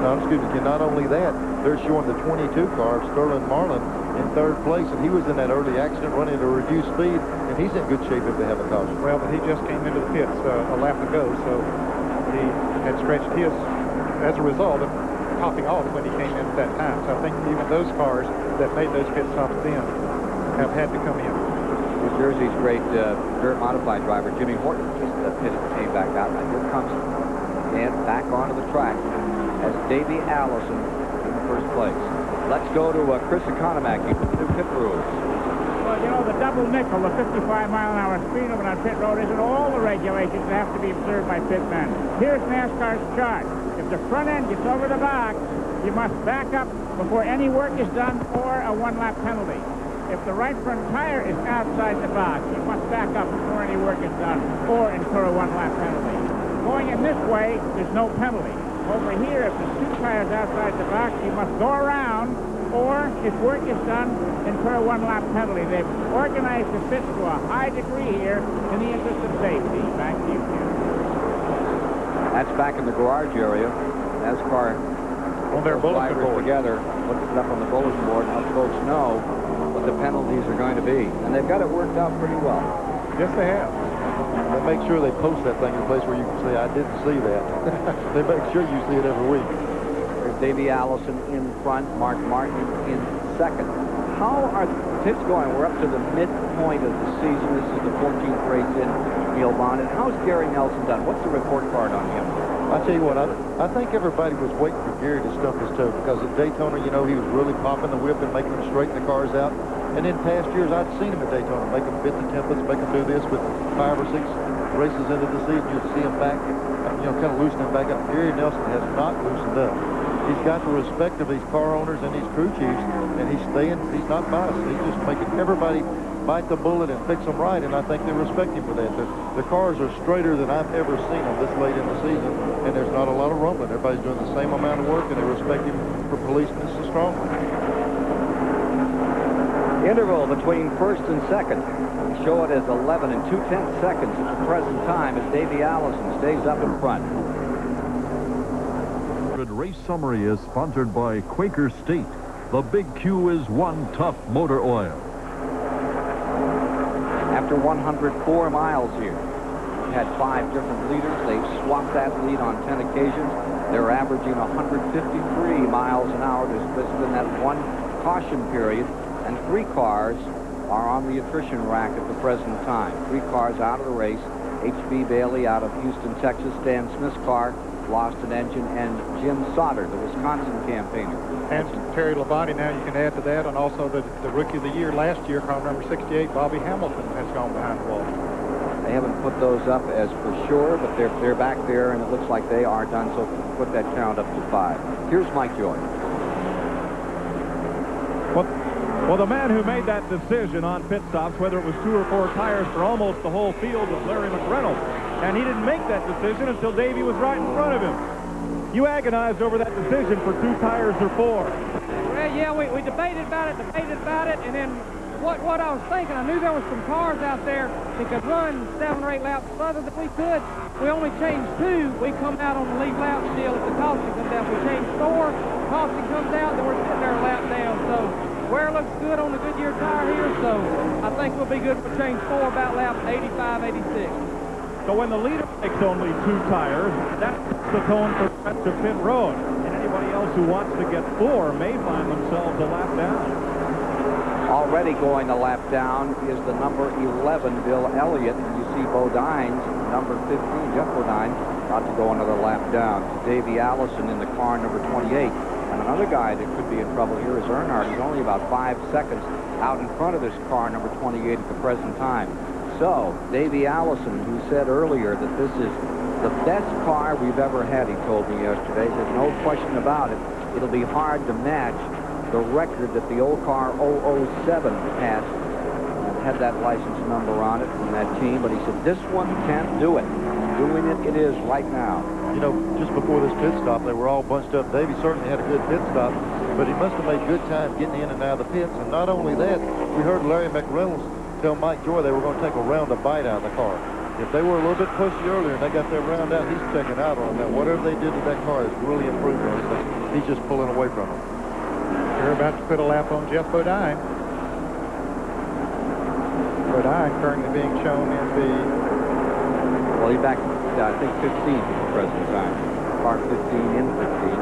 No, excuse me, not only that, they're showing the 22 car, Sterling Marlin, in 3rd place, and he was in that early accident running at a reduced speed, and he's in good shape if they have a caution. Well, but he just came into the pits a lap ago, so he had stretched his as a result of topping off when he came in at that time. So I think even those cars that made those pit stops then have had to come in. New Jersey's great dirt modified driver, Jimmy Horton, just came back out. And here comes Gant back onto the track as Davey Allison in the 1st place. Let's go to Chris Economack with the new pit rules. Well, you know, the double nickel, the 55-mile-an-hour speed limit on pit road isn't all the regulations that have to be observed by pitmen. Here's NASCAR's chart. If the front end gets over the box, you must back up before any work is done or a 1-lap penalty. If the right front tire is outside the box, you must back up before any work is done or incur a 1-lap penalty. Going in this way, there's no penalty. Over here, if there's 2 tires outside the box, you must go around, or if work is done, incur a 1-lap penalty. They've organized the pits to a high degree here in the interest of safety. Back to you, Ken. That's back in the garage area. NASCAR on their bulletin board together, looks it up on the bulletin board, and folks know what the penalties are going to be. And they've got it worked out pretty well. Yes, they have. They make sure they post that thing in a place where you can say, I didn't see that. They make sure you see it every week. There's Davey Allison in front, Mark Martin in 2nd. How are the pits going? We're up to the midpoint of the season. This is the 14th race in Neil Bond. And how's Gary Nelson done? What's the report card on him? I tell you what, I think everybody was waiting for Gary to stump his toe because at Daytona, you know, he was really popping the whip and making them straighten the cars out. And in past years, I'd seen him at Daytona make them fit the templates, make them do this with 5 or 6 races into the season. You'd see him back kind of loosening back up. Gary Nelson has not loosened up. He's got the respect of these car owners and these crew chiefs, and he's not biased. He's just making everybody bite the bullet and fix them right, and I think they respect him for that. The cars are straighter than I've ever seen them this late in the season, and there's not a lot of rumbling. Everybody's doing the same amount of work, and they respect him for policing this so strongly. Interval between first and second. We show it as 11 and 2/10 seconds at the present time as Davey Allison stays up in front. Race summary is sponsored by Quaker State. The Big Q is one tough motor oil. After 104 miles here, we had 5 different leaders. They've swapped that lead on 10 occasions. They're averaging 153 miles an hour. There's been that one caution period, and 3 cars are on the attrition rack at the present time. 3 cars out of the race. H.B. Bailey out of Houston, Texas. Stan Smith's car lost an engine, and Jim Sauter, the Wisconsin campaigner. And Terry Labonte, now you can add to that, and also the Rookie of the Year last year, car number 68, Bobby Hamilton, has gone behind the wall. They haven't put those up as for sure, but they're back there, and it looks like they are done, so put that count up to 5. Here's Mike Joy. Well, the man who made that decision on pit stops, whether it was 2 or 4 tires for almost the whole field, was Larry McReynolds. And he didn't make that decision until Davey was right in front of him. You agonized over that decision for 2 tires or 4. Well, yeah, we debated about it, and then what I was thinking, I knew there was some cars out there that could run 7 or 8 laps further than we could. We only changed 2. We come out on the lead lap still if the caution comes out. We changed 4, caution comes out, then we're sitting there a lap down. So Ware looks good on the Goodyear tire here, so I think we'll be good for change 4 about lap 85, 86. So when the leader makes only 2 tires, that's the tone for the rest of pit road. And anybody else who wants to get 4 may find themselves a lap down. Already going a lap down is the number 11, Bill Elliott. You see Bodine's number 15, Jeff Bodine, about to go another lap down. Davey Allison in the car number 28. And another guy that could be in trouble here is Earnhardt. He's only about 5 seconds out in front of this car number 28 at the present time. So, Davey Allison, who said earlier that this is the best car we've ever had, he told me yesterday. There's no question about it. It'll be hard to match the record that the old car 007 had that license number on it from that team. But he said, this one can't do it. Doing it is right now. You know, just before this pit stop, they were all bunched up. Davey certainly had a good pit stop, but he must have made good time getting in and out of the pits. And not only that, we heard Larry McReynolds tell Mike Joy they were going to take a round of bite out of the car. If they were a little bit pushy earlier and they got their round out, he's checking out on them. Now, whatever they did to that car has really improved on it. He's just pulling away from them. You're about to put a lap on Jeff Bodine. Bodine currently being shown in the... Well, he's back, I think, 15 at the present time. Car 15 in 15.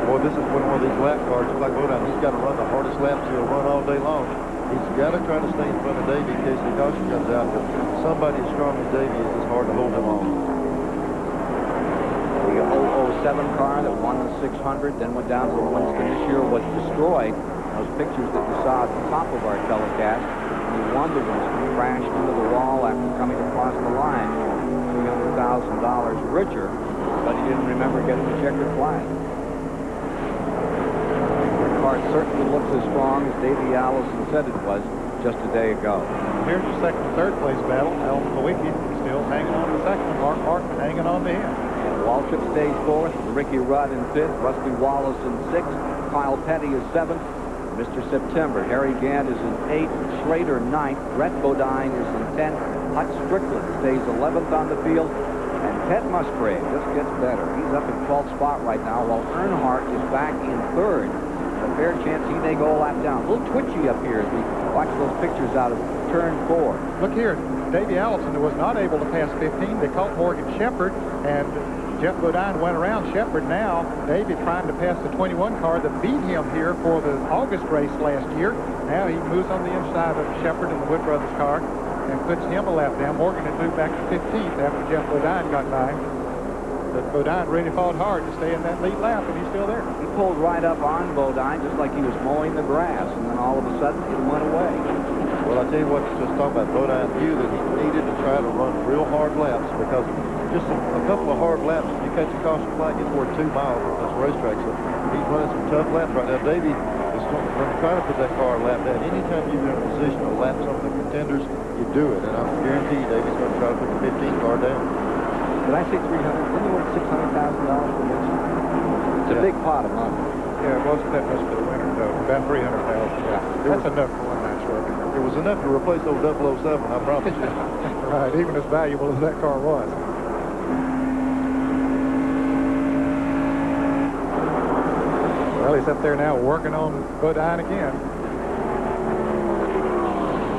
Boy, this is one of these lap cars, just like Bodine. He's got to run the hardest laps he'll run all day long. He's got to try to stay in front of Davey in case the caution comes out. But somebody as strong as Davey is, it's hard to hold him on. The 007 car that won the 600, then went down to the Winston this year, was destroyed. Those pictures that you saw at the top of our telecast, when he won the Winston, crashed into the wall after coming across the line, $300,000 richer, but he didn't remember getting the checkered flag. The car certainly looks as strong as Davey Allison said it was just a day ago. Here's the second and third place battle. Alan Kowicki still hanging on to the second. Mark Martin hanging on to him. And Waltrip stays 4th, Ricky Rudd in 5th, Rusty Wallace in 6th, Kyle Petty is 7th, Mr. September. Harry Gant is in 8th, Schrader 9th, Brett Bodine is in 10th, Hut Strickland stays 11th on the field, and Ted Musgrave just gets better. He's up in 12th spot right now, while Earnhardt is back in 3rd. A fair chance he may go a lap down. A little twitchy up here as we watch those pictures out of turn 4. Look here, Davey Allison was not able to pass 15. They caught Morgan Shepherd, and Jeff Bodine went around Shepherd. Now Davey trying to pass the 21 car that beat him here for the August race last year. Now he moves on the inside of Shepherd in the Wood Brothers car and puts him a lap down. Morgan had moved back to 15th after Jeff Bodine got by. But Bodine really fought hard to stay in that lead lap, and he's still there. He pulled right up on Bodine just like he was mowing the grass, and then all of a sudden it went away. Well, I tell you what, just talking about Bodine knew that he needed to try to run real hard laps because just a couple of hard laps, you catch a caution flag, it's worth 2 miles on this racetrack. So he's running some tough laps right now. Davey is going to try to put that car lap down. Anytime you're in a position to lap some of the contenders, you do it. And I guarantee you Davey's going to try to put the 15 car down. Did I say 300? Didn't you win $600,000 for this? It's a big pot of money. Yeah, most of that must be the winner, though. About $300,000. Yeah. That's enough for one night's work. It was enough to replace old 007, I promise you. Right, even as valuable as that car was. Well, he's up there now working on Bodine again.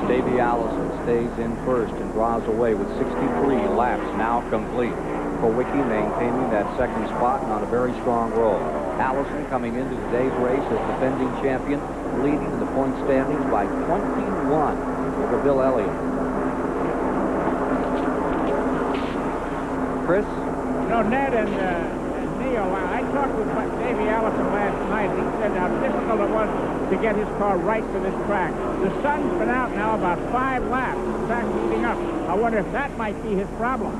Davey Allison stays in first and draws away with 63 laps now complete. Kowicki maintaining that second spot and on a very strong roll. Allison coming into today's race as defending champion, leading in the point standings by 21 over Bill Elliott. Chris? No, Ned and Neil, I talked with Davey Allison last night. He said how difficult it was to get his car right for this track. The sun's been out now about 5 laps. The track's heating up. I wonder if that might be his problem.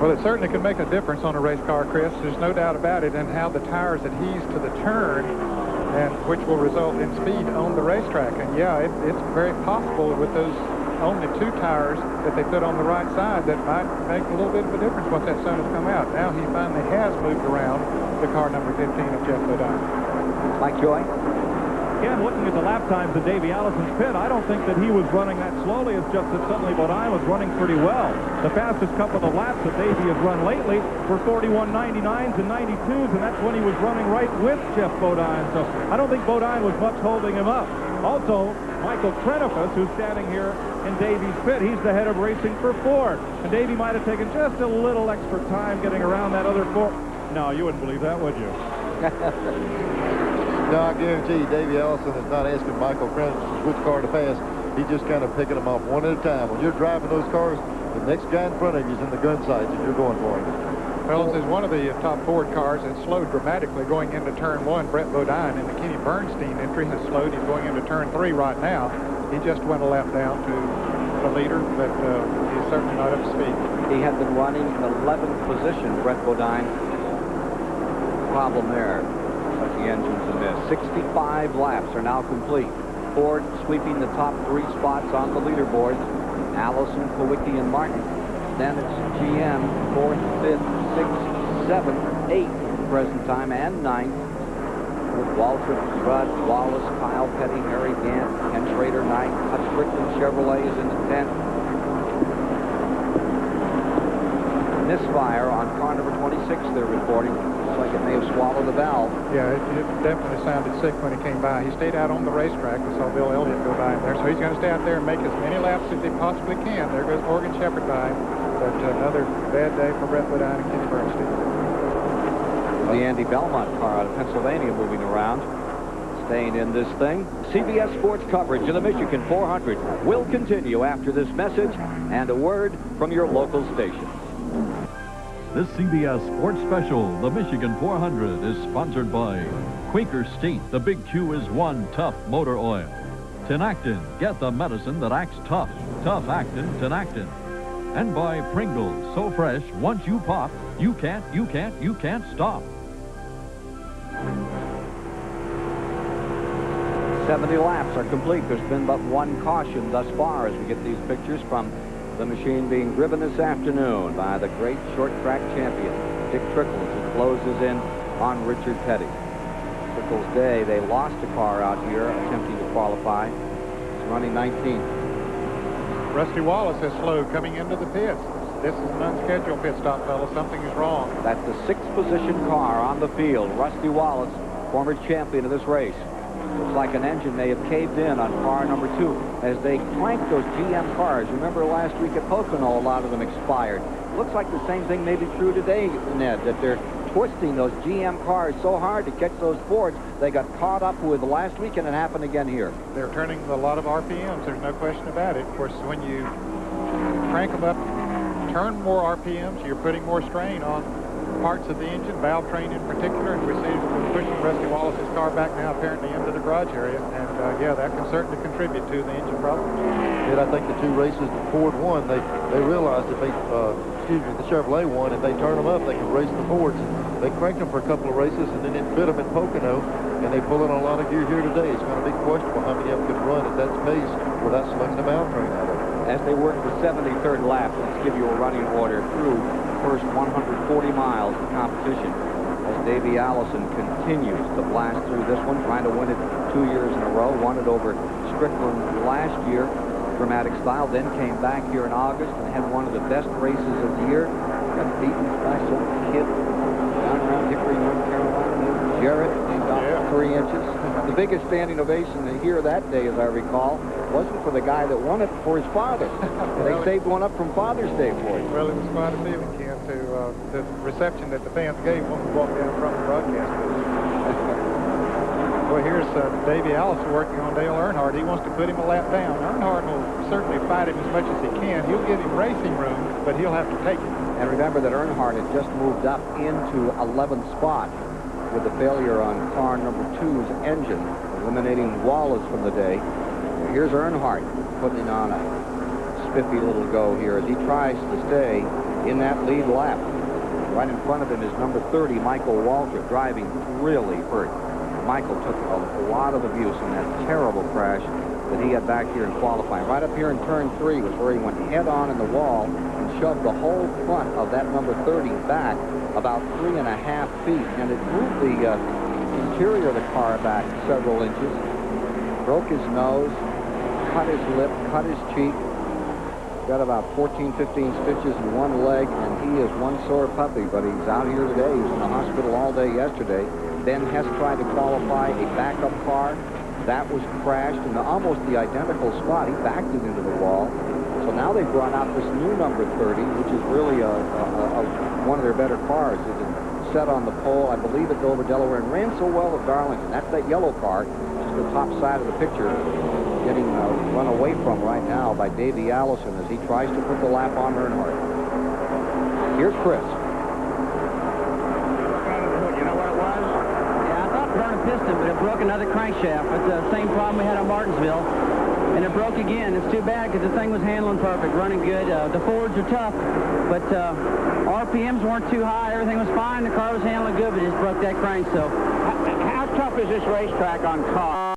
Well, it certainly can make a difference on a race car, Chris. There's no doubt about it, and how the tires adhere to the turn, and which will result in speed on the racetrack. And yeah, it's very possible with those only 2 tires that they put on the right side that might make a little bit of a difference once that sun has come out. Now he finally has moved around the car number 15 of Jeff Bodine. Mike Joy? Again, looking at the lap times in Davey Allison's pit, I don't think that he was running that slowly. It's just that suddenly Bodine was running pretty well. The fastest couple of laps that Davey has run lately were 41.99s and 92s, and that's when he was running right with Jeff Bodine. So I don't think Bodine was much holding him up. Also, Michael Krenifus, who's standing here in Davey's pit, he's the head of racing for Ford. And Davey might have taken just a little extra time getting around that other Ford. No, you wouldn't believe that, would you? No, I guarantee you, Davey Allison is not asking Michael Krenifus which car to pass. He's just kind of picking them off one at a time. When you're driving those cars, the next guy in front of you is in the gun sights, and you're going for him. Well, this is one of the top Ford cars that slowed dramatically going into turn 1. Brett Bodine in the Kenny Bernstein entry has slowed. He's going into turn 3 right now. He just went a lap down to the leader, but he's certainly not up to speed. He had been running in 11th position, Brett Bodine. Problem there. But the engine's a miss. 65 laps are now complete. Ford sweeping the top 3 spots on the leaderboard. Allison, Kowicki, and Martin. Then it's GM, 4th, 5th, 6th, 7th, 8th at the present time, and 9th. With Waltrip, Rudd, Wallace, Kyle Petty, Harry Gant, Ken Schrader, 9th. Hutch Strickland Chevrolet is in the 10th. Misfire on car number 26, they're reporting. Looks like it may have swallowed the valve. Yeah, it definitely sounded sick when he came by. He stayed out on the racetrack. We saw Bill Elliott go by him there. So he's going to stay out there and make as many laps as he possibly can. There goes Morgan Shepherd by. But another bad day for Brett Bodine and Kenny Bernstein. The Andy Belmont car out of Pennsylvania moving around. Staying in this thing. CBS Sports coverage of the Michigan 400 will continue after this message and a word from your local station. This CBS Sports Special, the Michigan 400, is sponsored by Quaker State. The Big Q is one tough motor oil. Tinactin, get the medicine that acts tough. Tough actin, Tinactin. And by Pringles, so fresh, once you pop, you can't stop. 70 laps are complete. There's been but one caution thus far as we get these pictures from the machine being driven this afternoon by the great short track champion, Dick Trickles, who closes in on Richard Petty. Trickles' day, they lost a car out here attempting to qualify. It's running 19th. Rusty Wallace has slowed coming into the pits. This is an unscheduled pit stop, fellas. Something is wrong. That's the 6th position car on the field. Rusty Wallace, former champion of this race. Looks like an engine may have caved in on car number 2 as they cranked those GM cars. Remember last week at Pocono, a lot of them expired. Looks like the same thing may be true today, Ned, that they're twisting those GM cars so hard to catch those Fords, they got caught up with last week, and it happened again here. They're turning a lot of RPMs. There's no question about it. Of course, when you crank them up, turn more RPMs, you're putting more strain on parts of the engine, valve train in particular, and we see we're pushing Rusty Wallace's car back now apparently into the garage area. And yeah, that can certainly contribute to the engine problems. And I think the 2 races that Ford won, they realized if they, the Chevrolet won, if they turn them up, they could race the Fords. They cranked them for a couple of races, and then it fit them at Pocono, and they pull in a lot of gear here today. It's going to be questionable how many of them can run at that pace without slinging the valve train out of it. As they work the 73rd lap, let's give you a running order through the first 140 miles of competition as Davey Allison continues to blast through this one, trying to win it 2 years in a row. Won it over Strickland last year, dramatic style, then came back here in August and had one of the best races of the year. Got beaten by some kid down around Hickory, North Carolina, named Jarrett, about 3 inches. The biggest standing ovation here that day, as I recall, wasn't for the guy that won it, for his father. They saved one up from Father's Day for him. Well, it was quite a feeling, Ken, to the reception that the fans gave when we walked down from the broadcast booth. Well, here's Davey Allison working on Dale Earnhardt. He wants to put him a lap down. Earnhardt will certainly fight him as much as he can. He'll give him racing room, but he'll have to take it. And remember that Earnhardt had just moved up into 11th spot with the failure on car number 2's engine, eliminating Wallace from the day. Here's Earnhardt putting on a spiffy little go here as he tries to stay in that lead lap. Right in front of him is number 30, Michael Walter, driving really hurt. Michael took a lot of abuse in that terrible crash that he had back here in qualifying. Right up here in turn 3 was where he went head-on in the wall and shoved the whole front of that number 30 back about 3.5 feet, and it moved the interior of the car back several inches. Broke his nose, cut his lip, cut his cheek, got about 14, 15 stitches in one leg, and he is one sore puppy, but he's out here today. He was in the hospital all day yesterday. Ben Hess tried to qualify a backup car. That was crashed in almost the identical spot. He backed it into the wall. So now they've brought out this new number 30, which is really one of their better cars. It is set on the pole, I believe, at Dover, Delaware, and ran so well at Darlington. That's that yellow car, just the top side of the picture, getting run away from right now by Davey Allison as he tries to put the lap on Earnhardt. Here's Chris. You know what it was? Yeah, I thought it burned a piston, but it broke another crankshaft. It's the same problem we had on Martinsville. And it broke again. It's too bad because the thing was handling perfect, running good. The Fords are tough, but RPMs weren't too high. Everything was fine. The car was handling good, but it just broke that crank. So, how tough is this racetrack on cars?